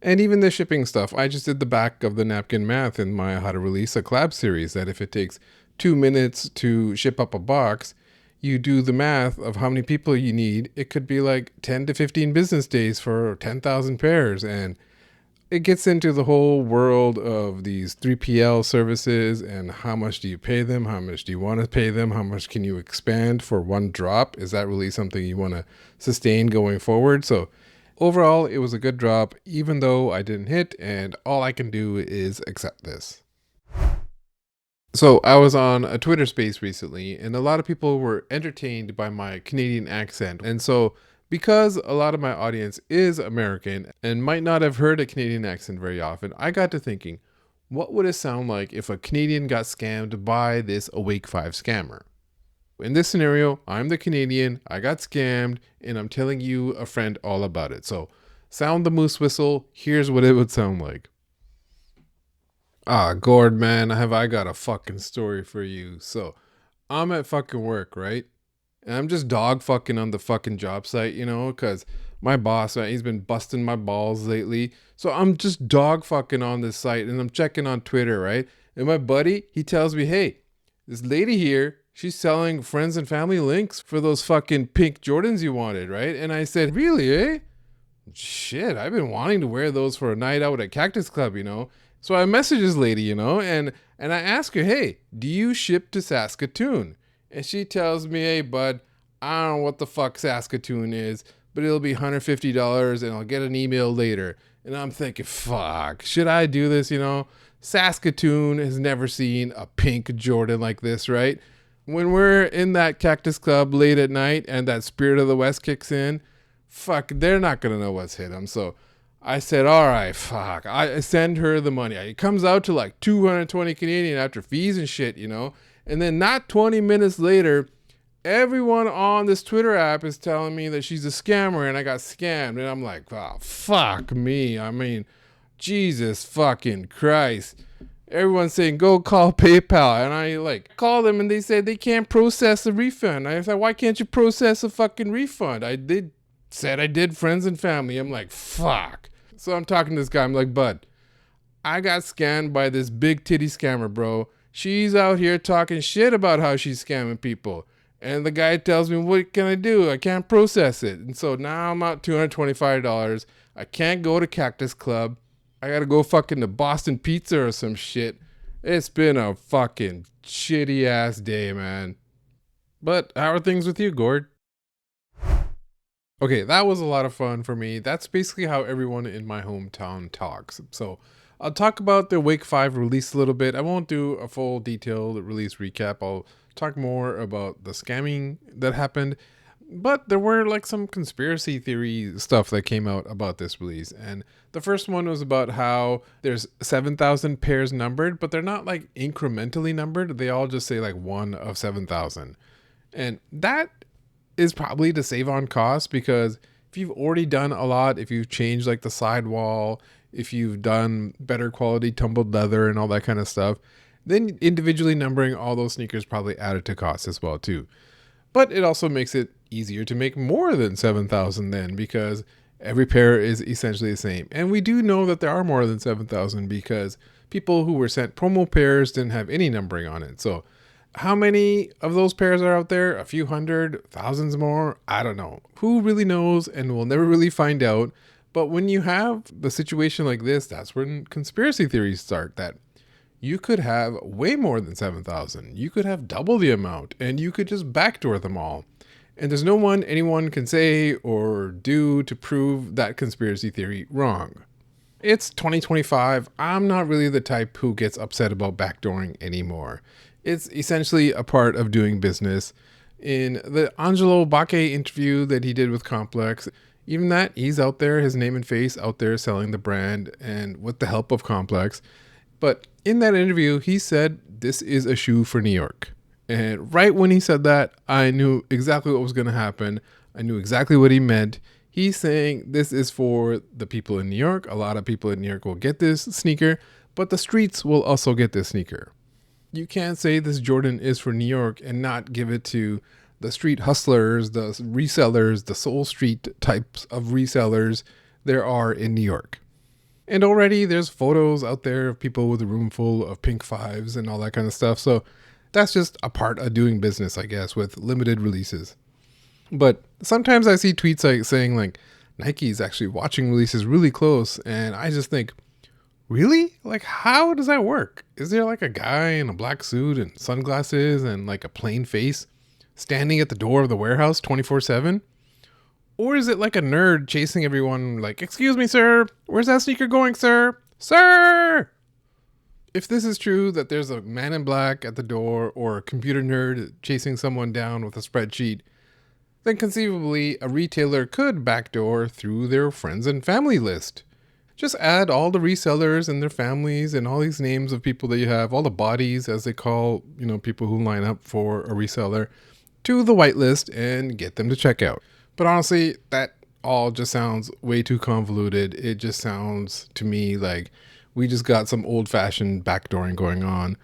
Speaker 1: And even the shipping stuff. I just did the back of the napkin math in my How to Release a Collab series, that if it takes 2 minutes to ship up a box, you do the math of how many people you need. It could be like 10 to 15 business days for 10,000 pairs. And it gets into the whole world of these 3PL services and how much do you pay them? How much do you want to pay them? How much can you expand for one drop? Is that really something you want to sustain going forward? So overall, it was a good drop, even though I didn't hit, and all I can do is accept this. So I was on a Twitter space recently, and a lot of people were entertained by my Canadian accent. And so because a lot of my audience is American and might not have heard a Canadian accent very often, I got to thinking, what would it sound like if a Canadian got scammed by this Awake 5 scammer? In this scenario, I'm the Canadian, I got scammed, and I'm telling you, a friend, all about it. So sound the moose whistle. Here's what it would sound like. Ah, Gord, man, I got a fucking story for you. So I'm at fucking work, right? And I'm just dog fucking on the fucking job site, because my boss, man, he's been busting my balls lately. So I'm just dog fucking on this site and I'm checking on Twitter, right? And my buddy, he tells me, hey, this lady here, she's selling friends and family links for those fucking pink Jordans you wanted, right? And I said, really, eh? Shit, I've been wanting to wear those for a night out at Cactus Club, So I message this lady, and I ask her, hey, do you ship to Saskatoon? And she tells me, hey, bud, I don't know what the fuck Saskatoon is, but it'll be $150 and I'll get an email later. And I'm thinking, fuck, should I do this, Saskatoon has never seen a pink Jordan like this, right? When we're in that Cactus Club late at night and that Spirit of the West kicks in, fuck, they're not going to know what's hit them. So I said, all right, fuck. I send her the money. It comes out to like 220 Canadian after fees and shit, And then not 20 minutes later, everyone on this Twitter app is telling me that she's a scammer and I got scammed. And I'm like, oh, fuck me. I mean, Jesus fucking Christ. Everyone's saying, go call PayPal. And I call them and they said they can't process a refund. I said, why can't you process a fucking refund? Said I did friends and family. I'm like, fuck. So I'm talking to this guy. I'm like, bud, I got scammed by this big titty scammer, bro. She's out here talking shit about how she's scamming people. And the guy tells me, what can I do? I can't process it. And so now I'm out $225. I can't go to Cactus Club. I got to go fucking to Boston Pizza or some shit. It's been a fucking shitty ass day, man. But how are things with you, Gord? Okay, that was a lot of fun for me. That's basically how everyone in my hometown talks. So I'll talk about the Wake 5 release a little bit. I won't do a full detailed release recap. I'll talk more about the scamming that happened. But there were some conspiracy theory stuff that came out about this release. And the first one was about how there's 7,000 pairs numbered, but they're not incrementally numbered. They all just say one of 7,000. And that is probably to save on cost, because if you've already done a lot, if you've changed the sidewall, if you've done better quality tumbled leather and all that kind of stuff, then individually numbering all those sneakers probably added to cost as well too. But it also makes it easier to make more than 7,000 then, because every pair is essentially the same. And we do know that there are more than 7,000 because people who were sent promo pairs didn't have any numbering on it. So how many of those pairs are out there? A few hundred, thousands more? I don't know. Who really knows? And we'll never really find out. But when you have the situation like this, that's when conspiracy theories start, that you could have way more than 7,000. You could have double the amount and you could just backdoor them all. And there's no one anyone can say or do to prove that conspiracy theory wrong. It's 2025. I'm not really the type who gets upset about backdooring anymore. It's essentially a part of doing business. In the Angelo Bacche interview that he did with Complex, even that, he's out there, his name and face out there selling the brand and with the help of Complex. But in that interview, he said, this is a shoe for New York. And right when he said that, I knew exactly what was going to happen. I knew exactly what he meant. He's saying this is for the people in New York. A lot of people in New York will get this sneaker, but the streets will also get this sneaker. You can't say this Jordan is for New York and not give it to the street hustlers, the resellers, the Soul Street types of resellers there are in New York. And already there's photos out there of people with a room full of pink fives and all that kind of stuff. So that's just a part of doing business, I guess, with limited releases. But sometimes I see tweets like saying like Nike's actually watching releases really close. And I just think, really? Like, how does that work? Is there like a guy in a black suit and sunglasses and like a plain face standing at the door of the warehouse 24/7? Or is it like a nerd chasing everyone like, excuse me, sir, where's that sneaker going, sir? Sir! If this is true, that there's a man in black at the door or a computer nerd chasing someone down with a spreadsheet, then conceivably a retailer could backdoor through their friends and family list. Just add all the resellers and their families and all these names of people that you have, all the bodies as they call, people who line up for a reseller, to the whitelist and get them to check out. But honestly, that all just sounds way too convoluted. It just sounds to me like we just got some old-fashioned backdooring going on.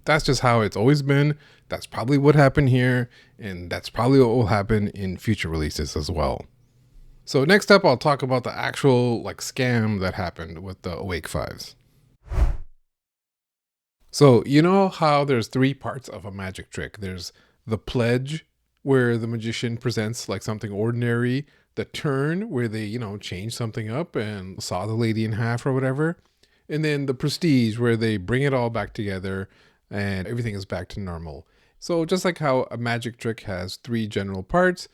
Speaker 1: That's just how it's always been. That's probably what happened here, and that's probably what will happen in future releases as well. So next up, I'll talk about the actual scam that happened with the Awake 5s. So you know how there's 3 parts of a magic trick. There's the pledge, where the magician presents like something ordinary, the turn where they, change something up and saw the lady in half or whatever. And then the prestige where they bring it all back together and everything is back to normal. So just like how a magic trick has 3 general parts,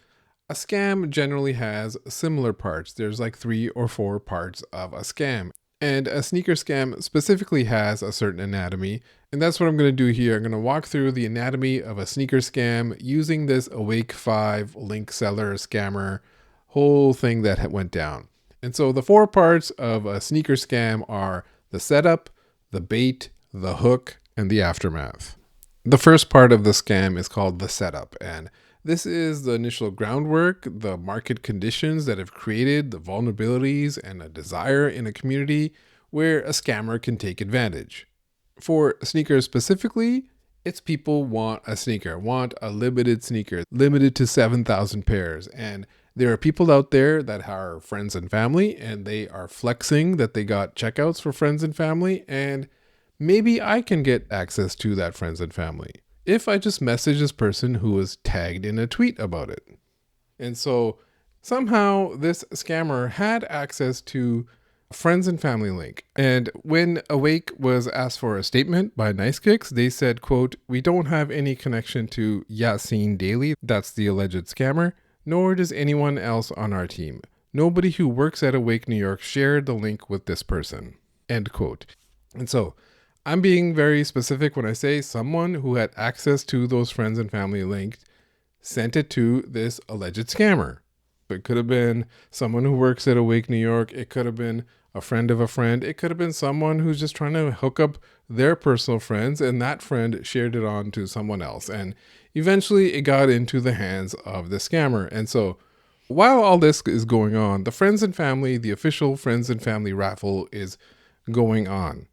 Speaker 1: a scam generally has similar parts. There's like 3 or 4 parts of a scam. And a sneaker scam specifically has a certain anatomy. And that's what I'm going to do here. I'm going to walk through the anatomy of a sneaker scam using this Awake 5 link seller scammer whole thing that went down. And so the 4 parts of a sneaker scam are the setup, the bait, the hook, and the aftermath. The first part of the scam is called the setup. And this is the initial groundwork, the market conditions that have created the vulnerabilities and a desire in a community where a scammer can take advantage. For sneakers specifically, it's people want a sneaker, want a limited sneaker, limited to 7,000 pairs. And there are people out there that are friends and family, and they are flexing that they got checkouts for friends and family, and maybe I can get access to that friends and family if I just message this person who was tagged in a tweet about it. And so somehow this scammer had access to a friends and family link. And when Awake was asked for a statement by Nice Kicks, they said, quote, "We don't have any connection to Yassine Daily," that's the alleged scammer, "nor does anyone else on our team. Nobody who works at Awake New York shared the link with this person," end quote. And so I'm being very specific when I say someone who had access to those friends and family links sent it to this alleged scammer. It could have been someone who works at Awake New York. It could have been a friend of a friend. It could have been someone who's just trying to hook up their personal friends, and that friend shared it on to someone else. And eventually it got into the hands of the scammer. And so while all this is going on, the friends and family, the official friends and family raffle is going on.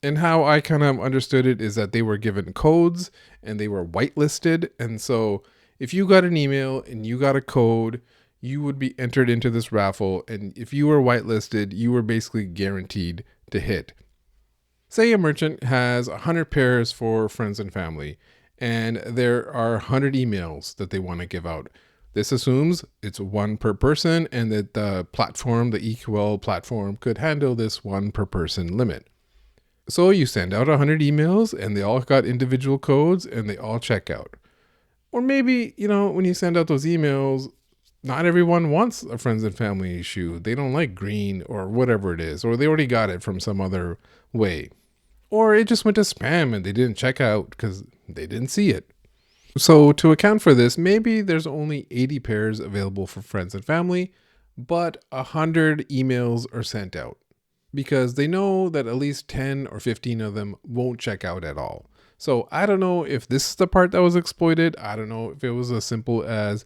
Speaker 1: And how I kind of understood it is that they were given codes and they were whitelisted. And so if you got an email and you got a code, you would be entered into this raffle. And if you were whitelisted, you were basically guaranteed to hit. Say a merchant has 100 pairs for friends and family, and there are 100 emails that they want to give out. This assumes it's 1 per person and that the platform, the EQL platform, could handle this 1 per person limit. So you send out 100 emails and they all got individual codes and they all check out. Or maybe, when you send out those emails, not everyone wants a friends and family shoe. They don't like green or whatever it is, or they already got it from some other way. Or it just went to spam and they didn't check out because they didn't see it. So to account for this, maybe there's only 80 pairs available for friends and family, but 100 emails are sent out, because they know that at least 10 or 15 of them won't check out at all. So I don't know if this is the part that was exploited. I don't know if it was as simple as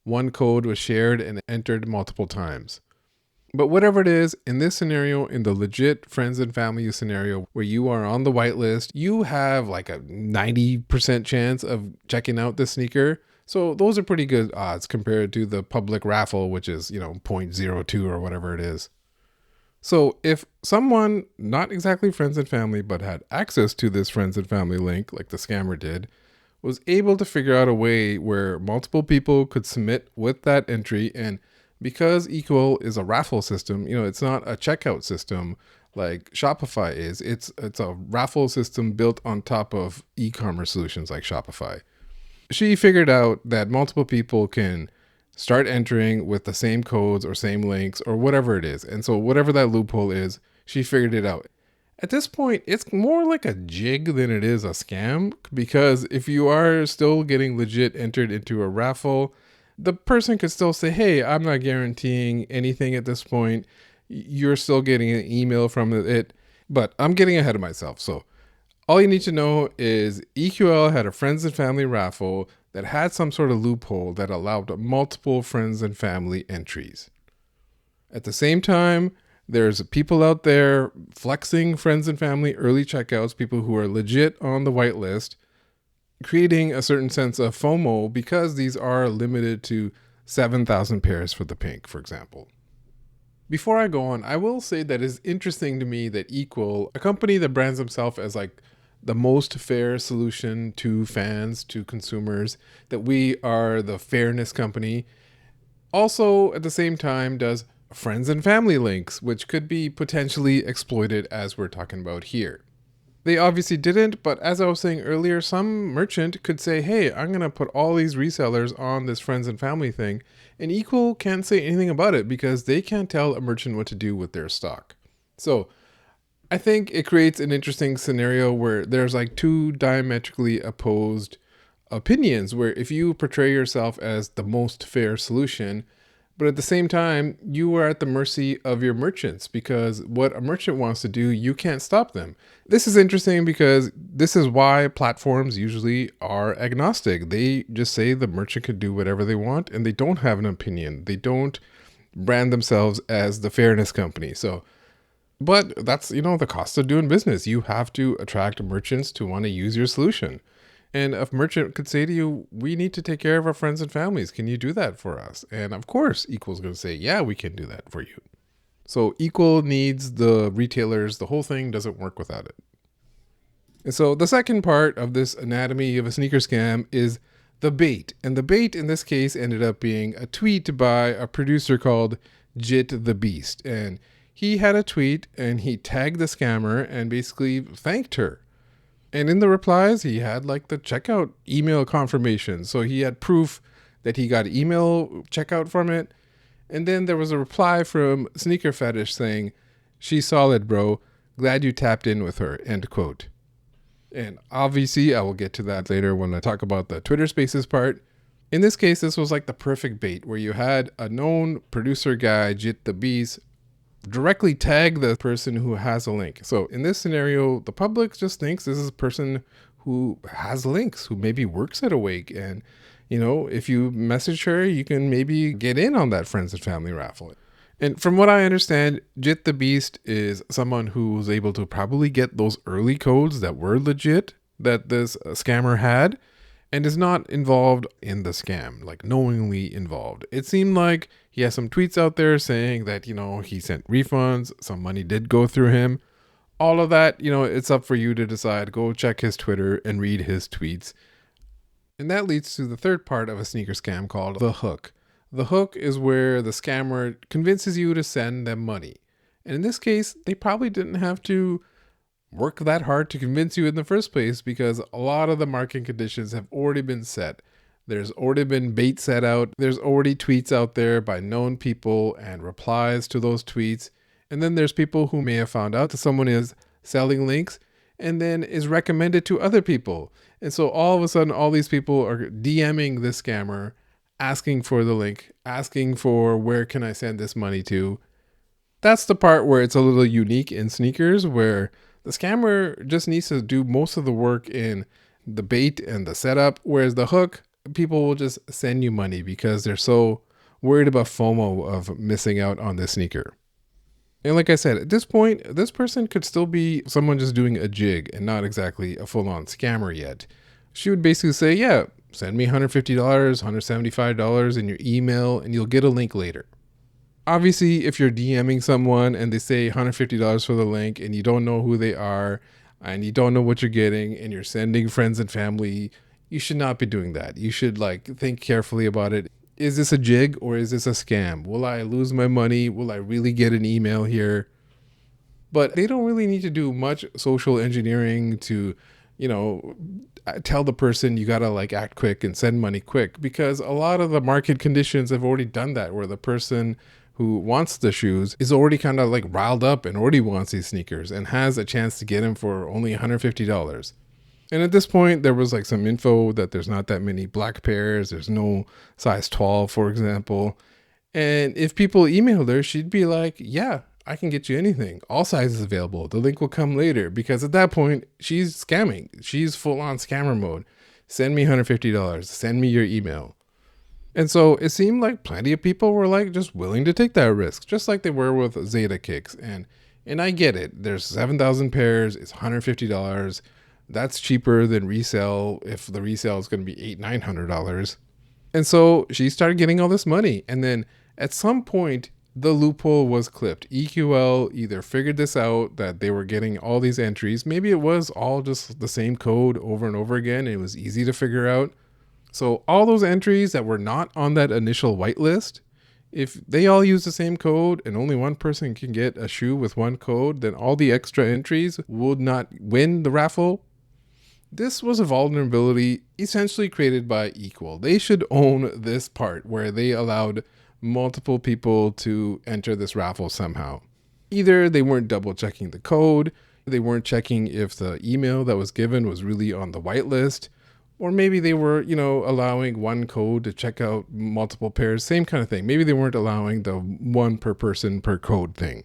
Speaker 1: 1 code was shared and entered multiple times. But whatever it is, in this scenario, in the legit friends and family scenario where you are on the whitelist, you have like a 90% chance of checking out the sneaker. So those are pretty good odds compared to the public raffle, which is, 0.02 or whatever it is. So if someone, not exactly friends and family, but had access to this friends and family link, like the scammer did, was able to figure out a way where multiple people could submit with that entry. And because Equal is a raffle system, it's not a checkout system like Shopify is. It's a raffle system built on top of e-commerce solutions like Shopify. She figured out that multiple people can start entering with the same codes or same links or whatever it is. And so whatever that loophole is, she figured it out. At this point, it's more like a jig than it is a scam, because if you are still getting legit entered into a raffle, the person could still say, hey, I'm not guaranteeing anything at this point. You're still getting an email from it, but I'm getting ahead of myself. So all you need to know is EQL had a friends and family raffle that had some sort of loophole that allowed multiple friends and family entries. At the same time, there's people out there flexing friends and family early checkouts, people who are legit on the whitelist, creating a certain sense of FOMO because these are limited to 7,000 pairs for the pink, for example. Before I go on, I will say that it's interesting to me that Equal, a company that brands themselves as like the most fair solution to fans, to consumers, that we are the fairness company, also at the same time does friends and family links, which could be potentially exploited as we're talking about here. They obviously didn't, but as I was saying earlier, some merchant could say, hey, I'm going to put all these resellers on this friends and family thing, and Equal can't say anything about it because they can't tell a merchant what to do with their stock. So I think it creates an interesting scenario where there's like two diametrically opposed opinions, where if you portray yourself as the most fair solution, but at the same time, you are at the mercy of your merchants, because what a merchant wants to do, you can't stop them. This is interesting because this is why platforms usually are agnostic. They just say the merchant can do whatever they want and they don't have an opinion. They don't brand themselves as the fairness company. But that's, the cost of doing business. You have to attract merchants to want to use your solution. And a merchant could say to you, we need to take care of our friends and families. Can you do that for us? And of course, Equal's going to say, yeah, we can do that for you. So Equal needs the retailers. The whole thing doesn't work without it. And so the second part of this anatomy of a sneaker scam is the bait. And the bait in this case ended up being a tweet by a producer called Jit the Beast. And he had a tweet and he tagged the scammer and basically thanked her. And in the replies, he had like the checkout email confirmation. So he had proof that he got email checkout from it. And then there was a reply from Sneaker Phetish saying, she's solid, bro. Glad you tapped in with her, end quote. And obviously, I will get to that later when I talk about the Twitter Spaces part. In this case, this was like the perfect bait where you had a known producer guy, Jit the Beast, directly tag the person who has a link. So in this scenario, the public just thinks this is a person who has links, who maybe works at Awake. And, if you message her, you can maybe get in on that friends and family raffle. And from what I understand, Jit the Beast is someone who was able to probably get those early codes that were legit that this scammer had, and is not involved in the scam, like knowingly involved. It seemed like he has some tweets out there saying that, he sent refunds, some money did go through him. All of that, it's up for you to decide. Go check his Twitter and read his tweets. And that leads to the third part of a sneaker scam called the hook. The hook is where the scammer convinces you to send them money. And in this case, they probably didn't have to work that hard to convince you in the first place, because a lot of the marketing conditions have already been set. There's already been bait set out. There's already tweets out there by known people and replies to those tweets. And then there's people who may have found out that someone is selling links and then is recommended to other people. And so all of a sudden, all these people are DMing this scammer, asking for the link, asking for where can I send this money to. That's the part where it's a little unique in sneakers, where the scammer just needs to do most of the work in the bait and the setup, whereas the hook, people will just send you money because they're so worried about FOMO of missing out on this sneaker. And like I said, at this point, this person could still be someone just doing a jig and not exactly a full-on scammer yet. She would basically say, yeah, send me $150, $175 in your email and you'll get a link later. Obviously, if you're DMing someone and they say $150 for the link and you don't know who they are and you don't know what you're getting and you're sending friends and family, you should not be doing that. You should like think carefully about it. Is this a jig or is this a scam? Will I lose my money? Will I really get an email here? But they don't really need to do much social engineering to, you know, tell the person you gotta like act quick and send money quick, because a lot of the market conditions have already done that, where the person who wants the shoes is already kind of like riled up and already wants these sneakers and has a chance to get them for only $150. And at this point, there was like some info that there's not that many black pairs. There's no size 12, for example. And if people emailed her, she'd be like, yeah, I can get you anything. All sizes available. The link will come later. Because at that point, she's scamming. She's full on scammer mode. Send me $150. Send me your email. And so it seemed like plenty of people were like just willing to take that risk, just like they were with Zeta kicks. And I get it. There's 7,000 pairs. It's $150. That's cheaper than resale if the resale is going to be $800-900. And so she started getting all this money. And then at some point, the loophole was clipped. EQL either figured this out, that they were getting all these entries. Maybe it was all just the same code over and over again. It was easy to figure out. So all those entries that were not on that initial whitelist, if they all use the same code and only one person can get a shoe with one code, then all the extra entries would not win the raffle. This was a vulnerability essentially created by Equal. They should own this part where they allowed multiple people to enter this raffle somehow. Either they weren't double checking the code, they weren't checking if the email that was given was really on the whitelist, or maybe they were, allowing one code to check out multiple pairs, same kind of thing. Maybe they weren't allowing the one per person per code thing.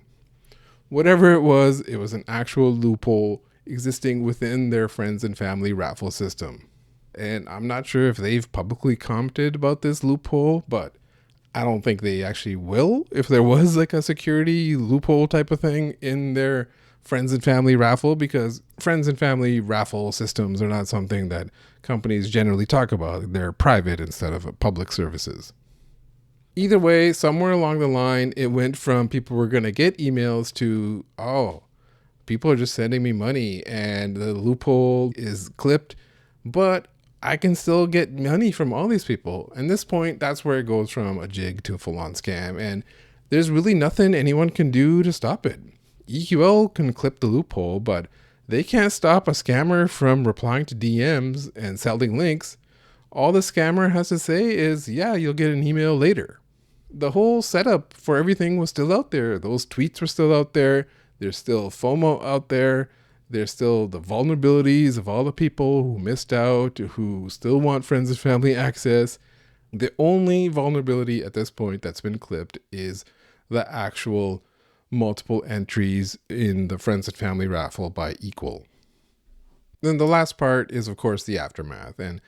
Speaker 1: Whatever it was an actual loophole existing within their friends and family raffle system. And I'm not sure if they've publicly commented about this loophole, but I don't think they actually will. If there was like a security loophole type of thing in their friends and family raffle, because friends and family raffle systems are not something that companies generally talk about. They're private instead of public services. Either way, somewhere along the line, it went from people were going to get emails to, oh, people are just sending me money and the loophole is clipped, but I can still get money from all these people. And this point, that's where it goes from a jig to a full-on scam. And there's really nothing anyone can do to stop it. EQL can clip the loophole, but they can't stop a scammer from replying to DMs and selling links. All the scammer has to say is, yeah, you'll get an email later. The whole setup for everything was still out there. Those tweets were still out there. There's still FOMO out there. There's still the vulnerabilities of all the people who missed out, who still want friends and family access. The only vulnerability at this point that's been clipped is the actual multiple entries in the friends and family raffle by Equal. Then the last part is, of course, the aftermath. And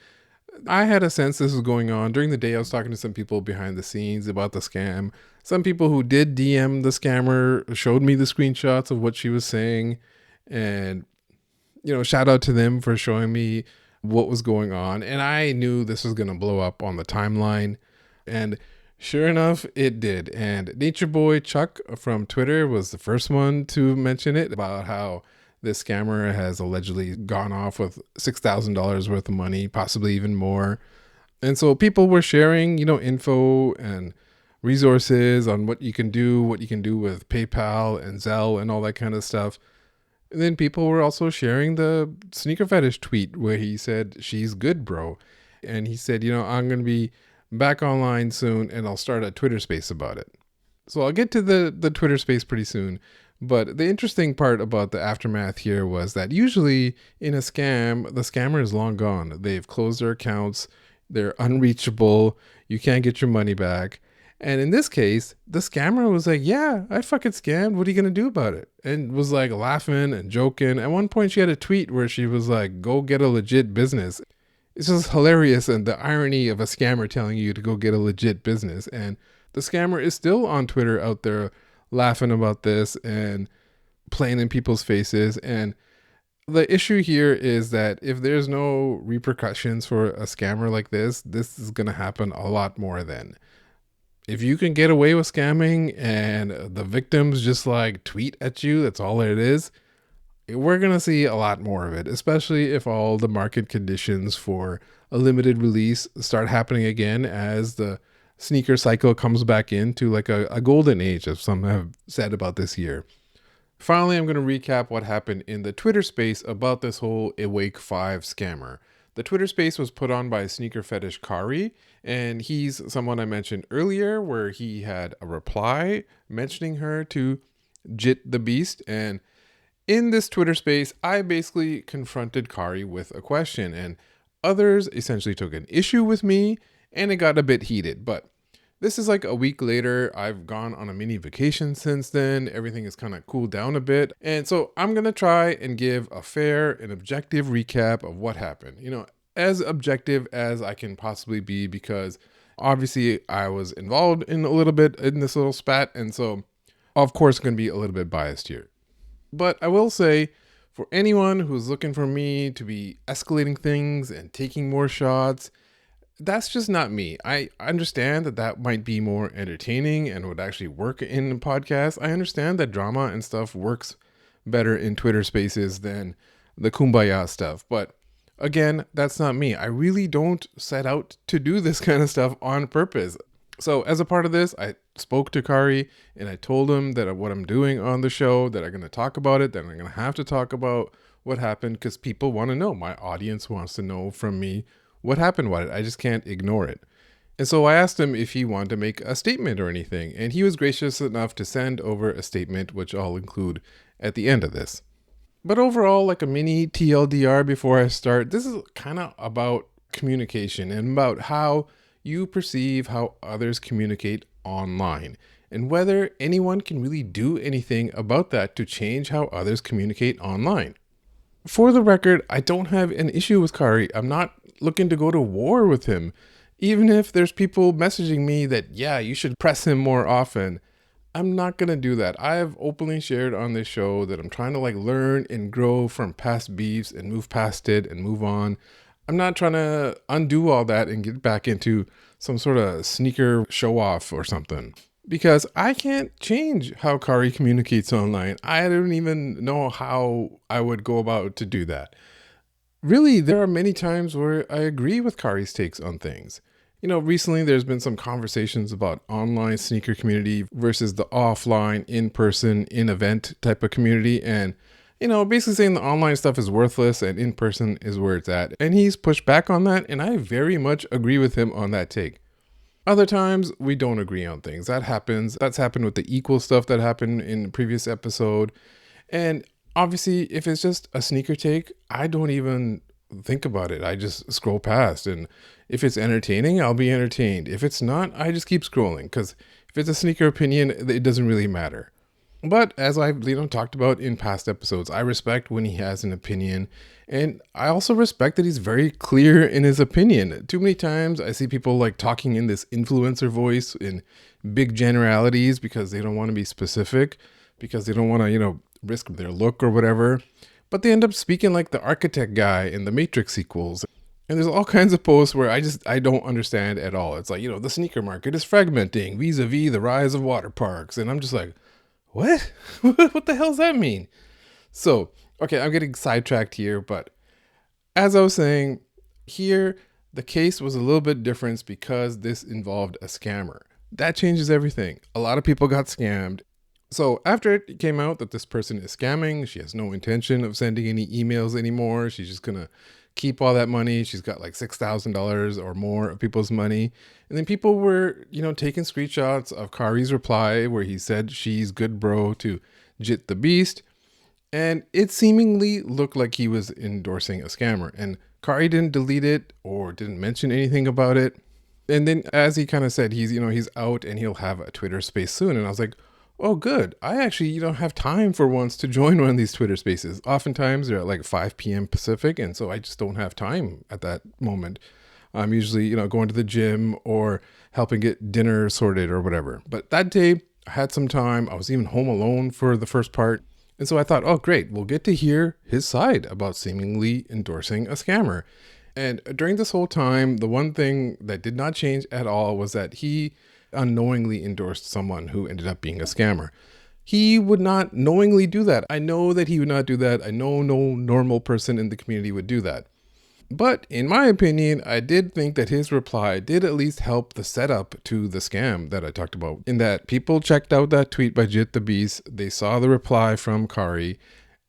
Speaker 1: I had a sense this was going on. During the day, I was talking to some people behind the scenes about the scam. Some people who did DM the scammer showed me the screenshots of what she was saying. And, shout out to them for showing me what was going on. And I knew this was going to blow up on the timeline. And sure enough, it did. And Nature Boy Chuck from Twitter was the first one to mention it, about how this scammer has allegedly gone off with $6,000 worth of money, possibly even more. And so people were sharing, info and resources on what you can do with PayPal and Zelle and all that kind of stuff. And then people were also sharing the Sneaker Phetish tweet where he said, "She's good, bro." And he said, I'm going to be back online soon and I'll start a Twitter space about it. So I'll get to the Twitter space pretty soon. But the interesting part about the aftermath here was that usually in a scam, the scammer is long gone. They've closed their accounts. They're unreachable. You can't get your money back. And in this case, the scammer was like, yeah, I fucking scammed. What are you going to do about it? And was like laughing and joking. At one point, she had a tweet where she was like, go get a legit business. It's just hilarious. And the irony of a scammer telling you to go get a legit business. And the scammer is still on Twitter out there laughing about this and playing in people's faces. And the issue here is that if there's no repercussions for a scammer like this is going to happen a lot more then. if you can get away with scamming and the victims just like tweet at you, that's all it is, we're going to see a lot more of it, especially if all the market conditions for a limited release start happening again as the sneaker cycle comes back into like a golden age, as some have said about this year. Finally, I'm going to recap what happened in the Twitter space about this whole Awake 5 scammer. The Twitter space was put on by sneaker fetish Kari, and he's someone I mentioned earlier where he had a reply mentioning her to Jit the Beast. And in this Twitter space, I basically confronted Kari with a question, and others essentially took an issue with me, and it got a bit heated. But this is like a week later. I've gone on a mini vacation since then. Everything has kind of cooled down a bit. And so I'm going to try and give a fair and objective recap of what happened. As objective as I can possibly be, because obviously I was involved in a little bit in this little spat. And so, of course, going to be a little bit biased here. But I will say, for anyone who's looking for me to be escalating things and taking more shots, that's just not me. I understand that might be more entertaining and would actually work in podcasts. I understand that drama and stuff works better in Twitter spaces than the kumbaya stuff. But again, that's not me. I really don't set out to do this kind of stuff on purpose. So as a part of this, I spoke to Kari and I told him that what I'm doing on the show, that I'm going to talk about it, that I'm going to have to talk about what happened because people want to know. My audience wants to know from me what happened with it. I just can't ignore it. And so I asked him if he wanted to make a statement or anything, and he was gracious enough to send over a statement, which I'll include at the end of this. But overall, like a mini TLDR before I start, this is kind of about communication and about how you perceive how others communicate online and whether anyone can really do anything about that to change how others communicate online. For the record, I don't have an issue with Kari. I'm not looking to go to war with him. Even if there's people messaging me that, yeah, you should press him more often, I'm not going to do that. I have openly shared on this show that I'm trying to learn and grow from past beefs and move past it and move on. I'm not trying to undo all that and get back into some sort of sneaker show off or something. Because I can't change how Kari communicates online. I don't even know how I would go about to do that. Really, there are many times where I agree with Kari's takes on things. Recently there's been some conversations about online sneaker community versus the offline, in-person, in-event type of community. And, basically saying the online stuff is worthless and in-person is where it's at. And he's pushed back on that. And I very much agree with him on that take. Other times we don't agree on things. That happens. That's happened with the equal stuff that happened in the previous episode. And obviously, if it's just a sneaker take, I don't even think about it. I just scroll past. And if it's entertaining, I'll be entertained. If it's not, I just keep scrolling. Because if it's a sneaker opinion, it doesn't really matter. But as I've talked about in past episodes, I respect when he has an opinion. And I also respect that he's very clear in his opinion. Too many times I see people talking in this influencer voice in big generalities because they don't want to be specific, because they don't want to, risk their look or whatever. But they end up speaking like the architect guy in the Matrix sequels. And there's all kinds of posts where I don't understand at all. It's like, the sneaker market is fragmenting vis-a-vis the rise of water parks. And I'm just like, what? What the hell does that mean? So, okay, I'm getting sidetracked here, but as I was saying, here, the case was a little bit different because this involved a scammer. That changes everything. A lot of people got scammed. So after it came out that this person is scamming, she has no intention of sending any emails anymore. She's just going to keep all that money. She's got $6,000 or more of people's money. And then people were, taking screenshots of Kari's reply where he said she's good bro to Jit the Beast. And it seemingly looked like he was endorsing a scammer. And Kari didn't delete it or didn't mention anything about it. And then as he kind of said, he's out and he'll have a Twitter space soon. And I was like, oh, good. I actually, have time for once to join one of these Twitter spaces. Oftentimes they're at 5 p.m. Pacific. And so I just don't have time at that moment. I'm usually, going to the gym or helping get dinner sorted or whatever. But that day I had some time. I was even home alone for the first part. And so I thought, oh, great. We'll get to hear his side about seemingly endorsing a scammer. And during this whole time, the one thing that did not change at all was that he unknowingly endorsed someone who ended up being a scammer. He would not knowingly do that. I know that he would not do that. I know no normal person in the community would do that. But in my opinion, I did think that his reply did at least help the setup to the scam that I talked about. In that people checked out that tweet by JaeTips, they saw the reply from Kari,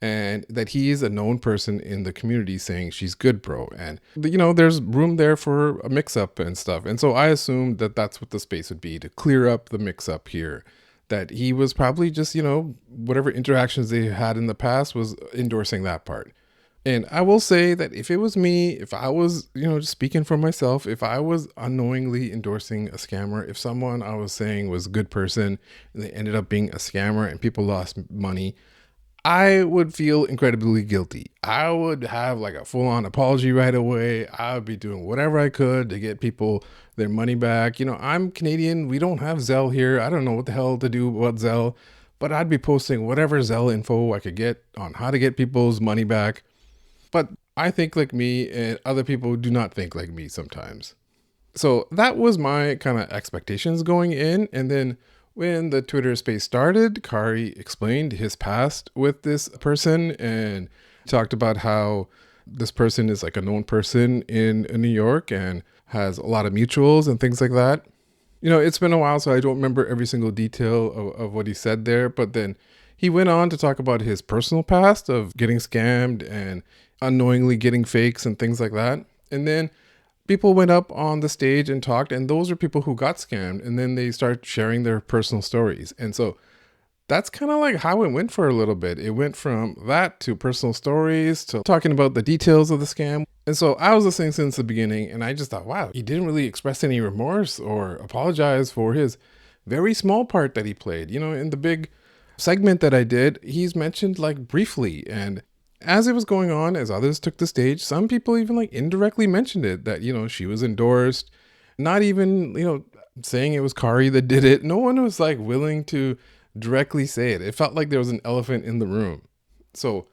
Speaker 1: and that he is a known person in the community saying she's good, bro. And, there's room there for a mix up and stuff. And so I assumed that that's what the space would be, to clear up the mix up here. That he was probably just, whatever interactions they had in the past was endorsing that part. And I will say that if it was me, if I was, just speaking for myself, if I was unknowingly endorsing a scammer, if someone I was saying was a good person and they ended up being a scammer and people lost money, I would feel incredibly guilty. I would have like a full-on apology right away. I would be doing whatever I could to get people their money back. I'm Canadian. We don't have Zelle here. I don't know what the hell to do about Zelle, but I'd be posting whatever Zelle info I could get on how to get people's money back. But I think like me, and other people do not think like me sometimes. So that was my kind of expectations going in. And then when the Twitter space started, Kari explained his past with this person and talked about how this person is like a known person in New York and has a lot of mutuals and things like that. It's been a while, so I don't remember every single detail of what he said there. But then he went on to talk about his personal past of getting scammed and unknowingly getting fakes and things like that. And then people went up on the stage and talked, and those are people who got scammed. And then they start sharing their personal stories. And so that's kind of like how it went for a little bit. It went from that to personal stories to talking about the details of the scam. And so I was listening since the beginning, and I just thought, wow, he didn't really express any remorse or apologize for his very small part that he played. In the big segment that I did, he's mentioned like briefly. And as it was going on, as others took the stage, some people even like indirectly mentioned it, that, she was endorsed, not even, saying it was Kari that did it. No one was like willing to directly say it. It felt like there was an elephant in the room. So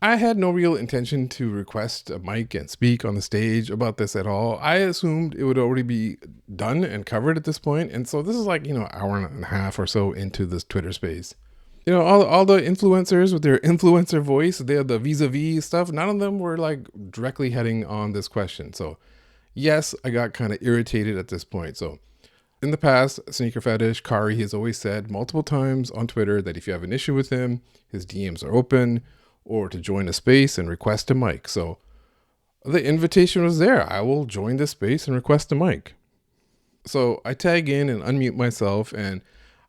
Speaker 1: I had no real intention to request a mic and speak on the stage about this at all. I assumed it would already be done and covered at this point. And so this is like, hour and a half or so into this Twitter space. All the influencers with their influencer voice, they had the YZY stuff. None of them were like directly heading on this question. So yes, I got kind of irritated at this point. So in the past, Sneaker Phetish, Kari has always said multiple times on Twitter that if you have an issue with him, his DMs are open, or to join a space and request a mic. So the invitation was there. I will join this space and request a mic. So I tag in and unmute myself, and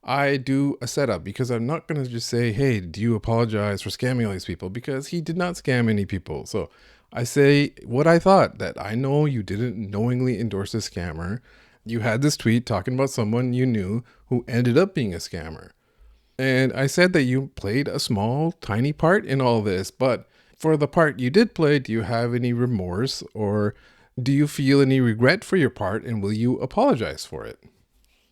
Speaker 1: I do a setup, because I'm not going to just say, hey, do you apologize for scamming all these people? Because he did not scam any people. So I say what I thought, that I know you didn't knowingly endorse a scammer. You had this tweet talking about someone you knew who ended up being a scammer. And I said that you played a small, tiny part in all this. But for the part you did play, do you have any remorse, or do you feel any regret for your part, and will you apologize for it?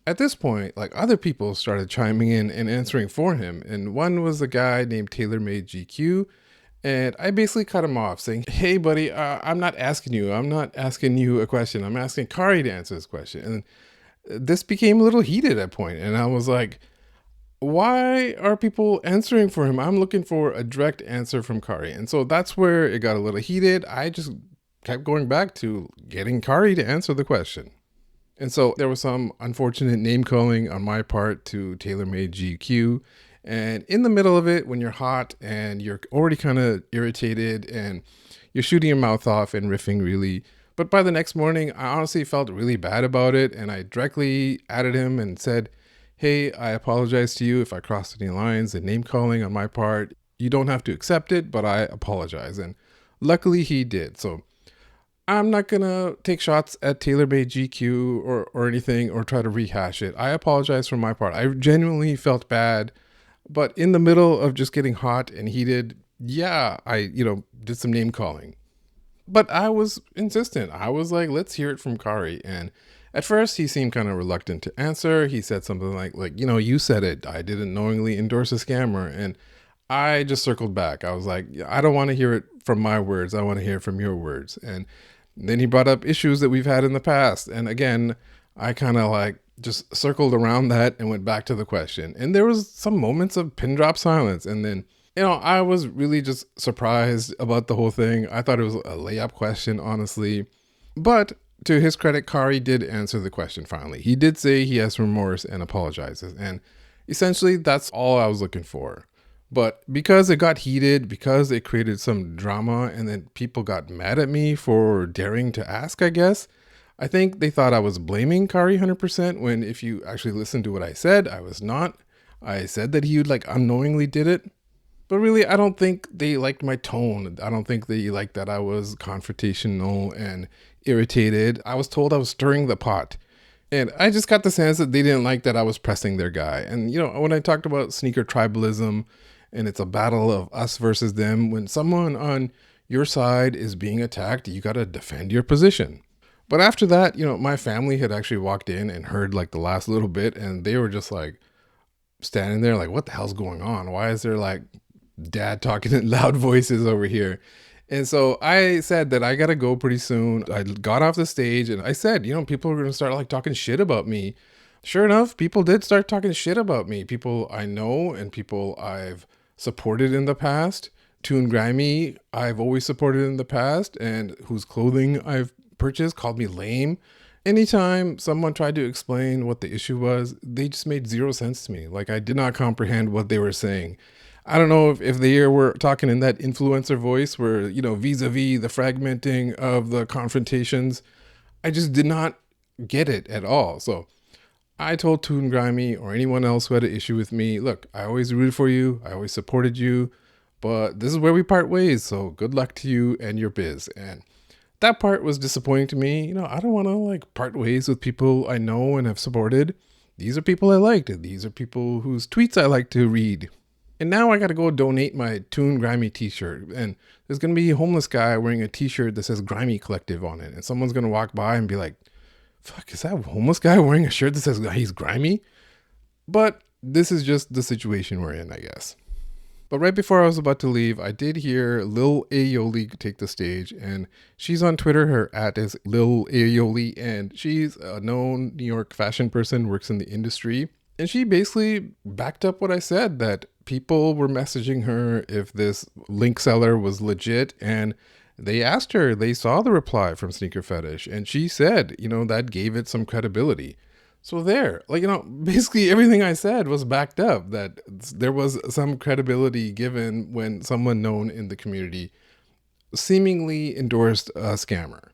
Speaker 1: At this point, like, other people started chiming in and answering for him. And one was a guy named TaylorMade GQ. And I basically cut him off saying, hey, buddy, I'm not asking you. I'm not asking you a question. I'm asking Kari to answer this question. And this became a little heated at that point. And I was like, why are people answering for him? I'm looking for a direct answer from Kari. And so that's where it got a little heated. I just kept going back to getting Kari to answer the question. And so there was some unfortunate name calling on my part to TaylorMade GQ. And in the middle of it, when you're hot and you're already kind of irritated and you're shooting your mouth off and riffing really. But by the next morning, I honestly felt really bad about it. And I directly added him and said, hey, I apologize to you if I crossed any lines and name calling on my part. You don't have to accept it, but I apologize. And luckily he did. So I'm not going to take shots at TaylorMade GQ or anything, or try to rehash it. I apologize for my part. I genuinely felt bad, but in the middle of just getting hot and heated, yeah, I, did some name calling. But I was insistent. I was like, let's hear it from Kari. And at first he seemed kind of reluctant to answer. He said something like, you said it. I didn't knowingly endorse a scammer. And I just circled back. I was like, I don't want to hear it from my words. I want to hear it from your words. And then he brought up issues that we've had in the past. And again, I kind of like just circled around that and went back to the question. And there was some moments of pin drop silence. And then, I was really just surprised about the whole thing. I thought it was a layup question, honestly. But to his credit, Kari did answer the question finally. He did say he has remorse and apologizes. And essentially, that's all I was looking for. But because it got heated, because it created some drama, and then people got mad at me for daring to ask, I guess, I think they thought I was blaming Kari 100%, when if you actually listen to what I said, I was not. I said that he like unknowingly did it. But really, I don't think they liked my tone. I don't think they liked that I was confrontational and irritated. I was told I was stirring the pot. And I just got the sense that they didn't like that I was pressing their guy. And, when I talked about sneaker tribalism and it's a battle of us versus them, when someone on your side is being attacked, you got to defend your position. But after that, my family had actually walked in and heard like the last little bit, and they were just like standing there like, what the hell's going on? Why is there like dad talking in loud voices over here? And so I said that I got to go pretty soon. I got off the stage and I said, people are going to start like talking shit about me. Sure enough, people did start talking shit about me. People I know and people I've supported in the past. Toon Grimy, I've always supported in the past, and whose clothing I've purchased called me lame. Anytime someone tried to explain what the issue was, they just made zero sense to me. Like, I did not comprehend what they were saying. I don't know if they were talking in that influencer voice where, vis-a-vis the fragmenting of the confrontations. I just did not get it at all. So I told Toon Grimy or anyone else who had an issue with me, look, I always rooted for you. I always supported you. But this is where we part ways. So good luck to you and your biz. And that part was disappointing to me. I don't want to like part ways with people I know and have supported. These are people I liked. These are people whose tweets I like to read. And now I got to go donate my Toon Grimy t-shirt. And there's going to be a homeless guy wearing a t-shirt that says Grimy Collective on it. And someone's going to walk by and be like, fuck, is that a homeless guy wearing a shirt that says he's grimy? But this is just the situation we're in, I guess. But right before I was about to leave, I did hear Lil Aioli take the stage, and she's on Twitter. Her @ is Lil Aioli, and she's a known New York fashion person, works in the industry. And she basically backed up what I said, that people were messaging her if this link seller was legit, and they asked her, they saw the reply from Sneaker Phetish, and she said, that gave it some credibility. So there, basically everything I said was backed up, that there was some credibility given when someone known in the community seemingly endorsed a scammer.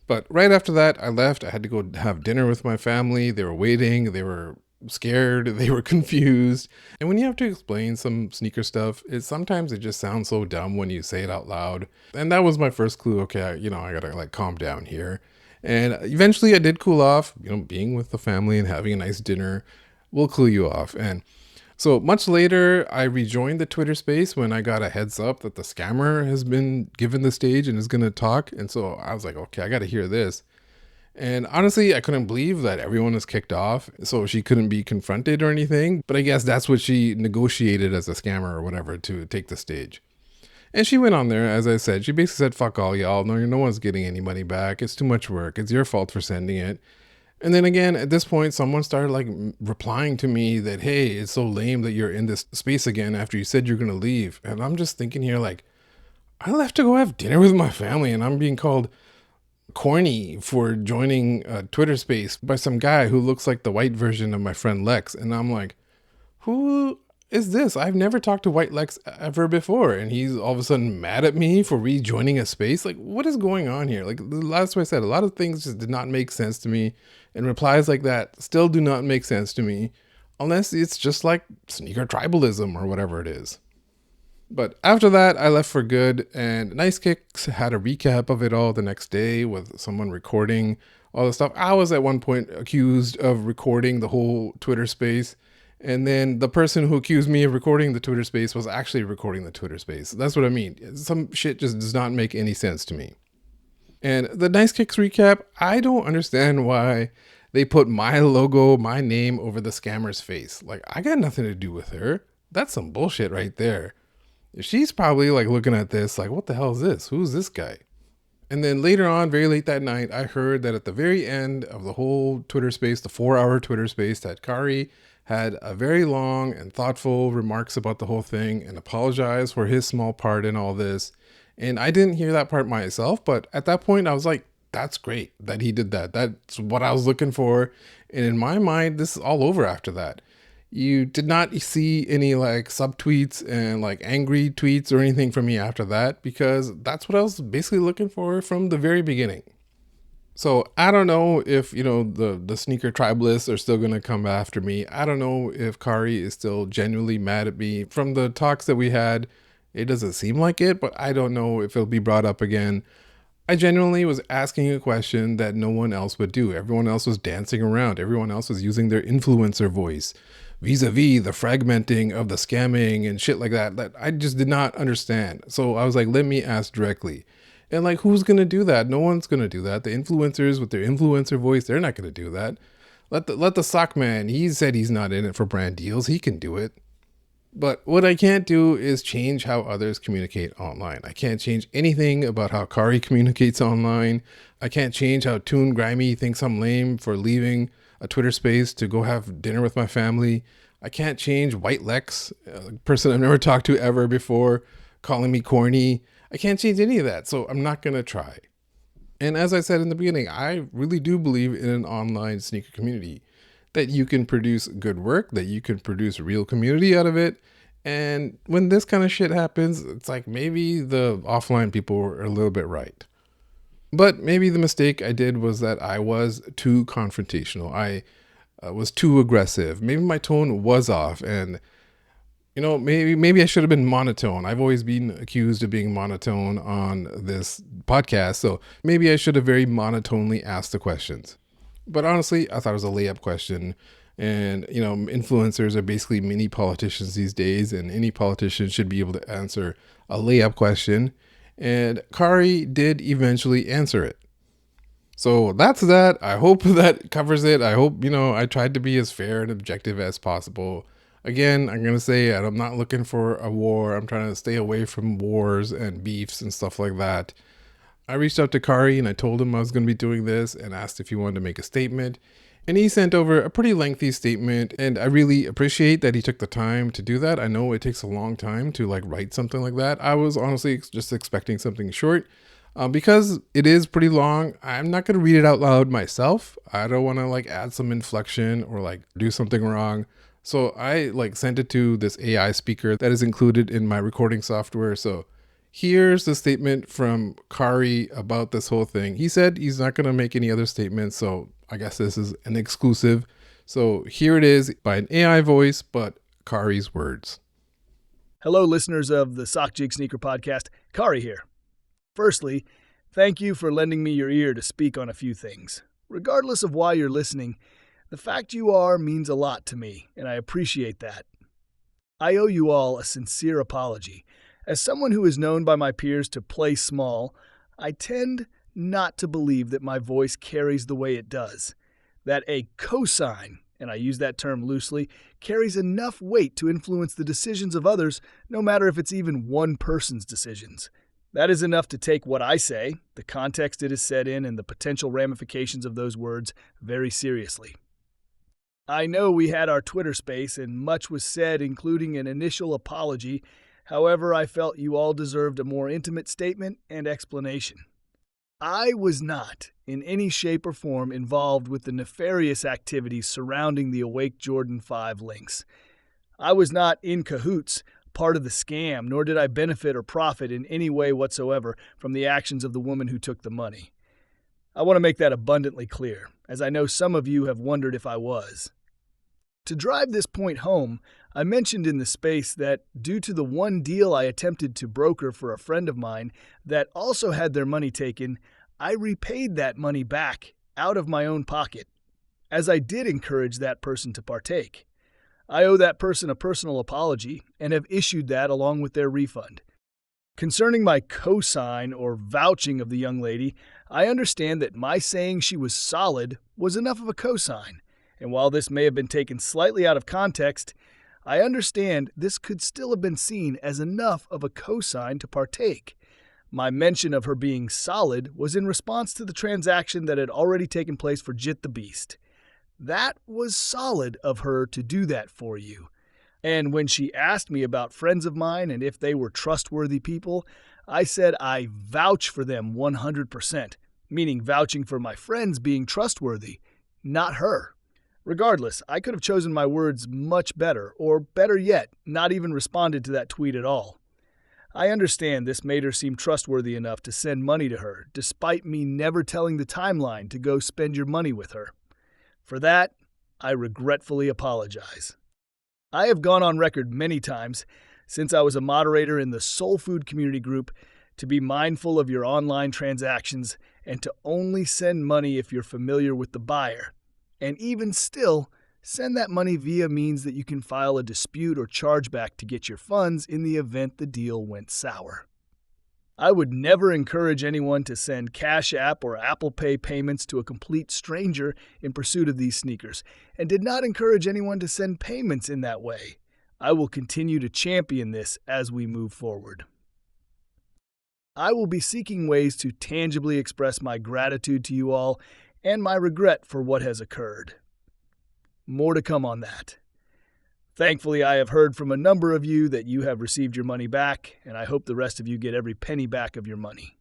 Speaker 1: But right after that, I left. I had to go have dinner with my family. They were waiting. They were scared. They were confused. And when you have to explain some sneaker stuff, sometimes it just sounds so dumb when you say it out loud. And that was my first clue. Okay, I gotta like calm down here. And eventually I did cool off. Being with the family and having a nice dinner will cool you off. And so much later, I rejoined the Twitter space when I got a heads up that the scammer has been given the stage and is going to talk. And so I was like, okay, I got to hear this. And honestly, I couldn't believe that everyone was kicked off, so she couldn't be confronted or anything. But I guess that's what she negotiated as a scammer or whatever to take the stage. And she went on there, as I said, she basically said, fuck all y'all. No one's getting any money back. It's too much work. It's your fault for sending it. And then again, at this point, someone started like replying to me that, hey, it's so lame that you're in this space again after you said you're going to leave. And I'm just thinking here, like, I left to go have dinner with my family and I'm being called corny for joining a Twitter space by some guy who looks like the white version of my friend Lex. And I'm like, who is this? I've never talked to White Lex ever before. And he's all of a sudden mad at me for rejoining a space. Like, what is going on here? Like, that's what I said. A lot of things just did not make sense to me. And replies like that still do not make sense to me. Unless it's just like sneaker tribalism or whatever it is. But after that, I left for good. And Nice Kicks had a recap of it all the next day with someone recording all the stuff. I was at one point accused of recording the whole Twitter space. And then the person who accused me of recording the Twitter space was actually recording the Twitter space. That's what I mean. Some shit just does not make any sense to me. And the Nice Kicks recap, I don't understand why they put my logo, my name over the scammer's face. Like, I got nothing to do with her. That's some bullshit right there. She's probably like looking at this like, what the hell is this? Who's this guy? And then later on, very late that night, I heard that at the very end of the whole Twitter space, the 4-hour Twitter space, that Kari had a very long and thoughtful remarks about the whole thing and apologized for his small part in all this. And I didn't hear that part myself, but at that point I was like, that's great that he did that. That's what I was looking for. And in my mind, this is all over after that. You did not see any like subtweets and like angry tweets or anything from me after that, because that's what I was basically looking for from the very beginning. So I don't know if, the sneaker tribalists are still going to come after me. I don't know if Kari is still genuinely mad at me. From the talks that we had, it doesn't seem like it, but I don't know if it'll be brought up again. I genuinely was asking a question that no one else would do. Everyone else was dancing around. Everyone else was using their influencer voice, vis-a-vis the fragmenting of the scamming and shit like that I just did not understand. So I was like, let me ask directly. And like, who's going to do that? No one's going to do that. The influencers with their influencer voice, they're not going to do that. Let the sock man, he said he's not in it for brand deals. He can do it. But what I can't do is change how others communicate online. I can't change anything about how Kari communicates online. I can't change how Toon Grimy thinks I'm lame for leaving a Twitter space to go have dinner with my family. I can't change White Lex, a person I've never talked to ever before, calling me corny. I can't change any of that, so I'm not going to try. And as I said in the beginning, I really do believe in an online sneaker community, that you can produce good work, that you can produce real community out of it. And when this kind of shit happens, it's like maybe the offline people were a little bit right. But maybe the mistake I did was that I was too confrontational. I was too aggressive. Maybe my tone was off, and maybe I should have been monotone. I've always been accused of being monotone on this podcast, so maybe I should have very monotonely asked the questions. But honestly, I thought it was a layup question. And, influencers are basically mini politicians these days, and any politician should be able to answer a layup question. And Kari did eventually answer it. So that's that. I hope that covers it. I hope, I tried to be as fair and objective as possible. Again, I'm going to say I'm not looking for a war. I'm trying to stay away from wars and beefs and stuff like that. I reached out to Kari and I told him I was going to be doing this and asked if he wanted to make a statement. And he sent over a pretty lengthy statement, and I really appreciate that he took the time to do that. I know it takes a long time to write something like that. I was honestly just expecting something short. Because it is pretty long, I'm not going to read it out loud myself. I don't want to add some inflection or do something wrong. So I sent it to this AI speaker that is included in my recording software. So here's the statement from Kari about this whole thing. He said he's not going to make any other statements, so I guess this is an exclusive. So here it is by an AI voice, but Kari's words.
Speaker 2: Hello, listeners of the StockX Sneaker Podcast. Kari here. Firstly, thank you for lending me your ear to speak on a few things. Regardless of why you're listening, the fact you are means a lot to me, and I appreciate that. I owe you all a sincere apology. As someone who is known by my peers to play small, I tend not to believe that my voice carries the way it does. That a cosign, and I use that term loosely, carries enough weight to influence the decisions of others, no matter if it's even one person's decisions. That is enough to take what I say, the context it is said in, and the potential ramifications of those words very seriously. I know we had our Twitter space and much was said, including an initial apology. However, I felt you all deserved a more intimate statement and explanation. I was not, in any shape or form, involved with the nefarious activities surrounding the Awake Jordan 5 links. I was not in cahoots, part of the scam, nor did I benefit or profit in any way whatsoever from the actions of the woman who took the money. I want to make that abundantly clear, as I know some of you have wondered if I was. To drive this point home, I mentioned in the space that due to the one deal I attempted to broker for a friend of mine that also had their money taken, I repaid that money back out of my own pocket, as I did encourage that person to partake. I owe that person a personal apology and have issued that along with their refund. Concerning my cosign or vouching of the young lady, I understand that my saying she was solid was enough of a cosign, and while this may have been taken slightly out of context, I understand this could still have been seen as enough of a cosign to partake. My mention of her being solid was in response to the transaction that had already taken place for Jit the Beast. That was solid of her to do that for you. And when she asked me about friends of mine and if they were trustworthy people, I said I vouch for them 100%, meaning vouching for my friends being trustworthy, not her. Regardless, I could have chosen my words much better, or better yet, not even responded to that tweet at all. I understand this made her seem trustworthy enough to send money to her, despite me never telling the timeline to go spend your money with her. For that, I regretfully apologize. I have gone on record many times, since I was a moderator in the Soul Food community group, to be mindful of your online transactions and to only send money if you're familiar with the buyer. And even still, send that money via means that you can file a dispute or chargeback to get your funds in the event the deal went sour. I would never encourage anyone to send Cash App or Apple Pay payments to a complete stranger in pursuit of these sneakers, and did not encourage anyone to send payments in that way. I will continue to champion this as we move forward. I will be seeking ways to tangibly express my gratitude to you all and my regret for what has occurred. More to come on that. Thankfully, I have heard from a number of you that you have received your money back, and I hope the rest of you get every penny back of your money.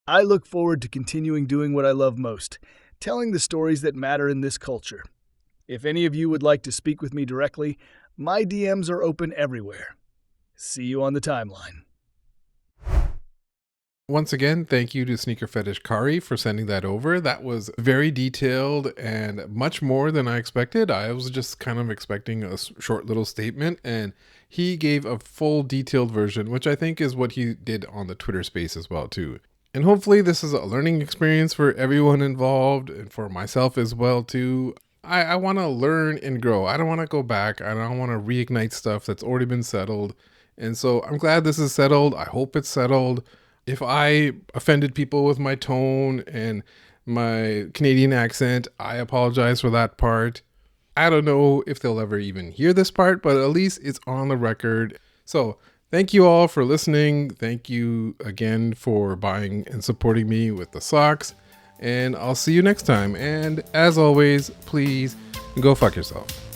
Speaker 2: I look forward to continuing doing what I love most, telling the stories that matter in this culture. If any of you would like to speak with me directly, my DMs are open everywhere. See you on the timeline.
Speaker 1: Once again, thank you to Sneaker Phetish Kari for sending that over. That was very detailed and much more than I expected. I was just kind of expecting a short little statement, and he gave a full detailed version, which I think is what he did on the Twitter space as well too. And hopefully this is a learning experience for everyone involved and for myself as well too. I want to learn and grow. I don't want to go back. I don't want to reignite stuff that's already been settled. And so I'm glad this is settled. I hope it's settled. If I offended people with my tone and my Canadian accent, I apologize for that part. I don't know if they'll ever even hear this part, but at least it's on the record. So thank you all for listening. Thank you again for buying and supporting me with the socks. And I'll see you next time. And as always, please go fuck yourself.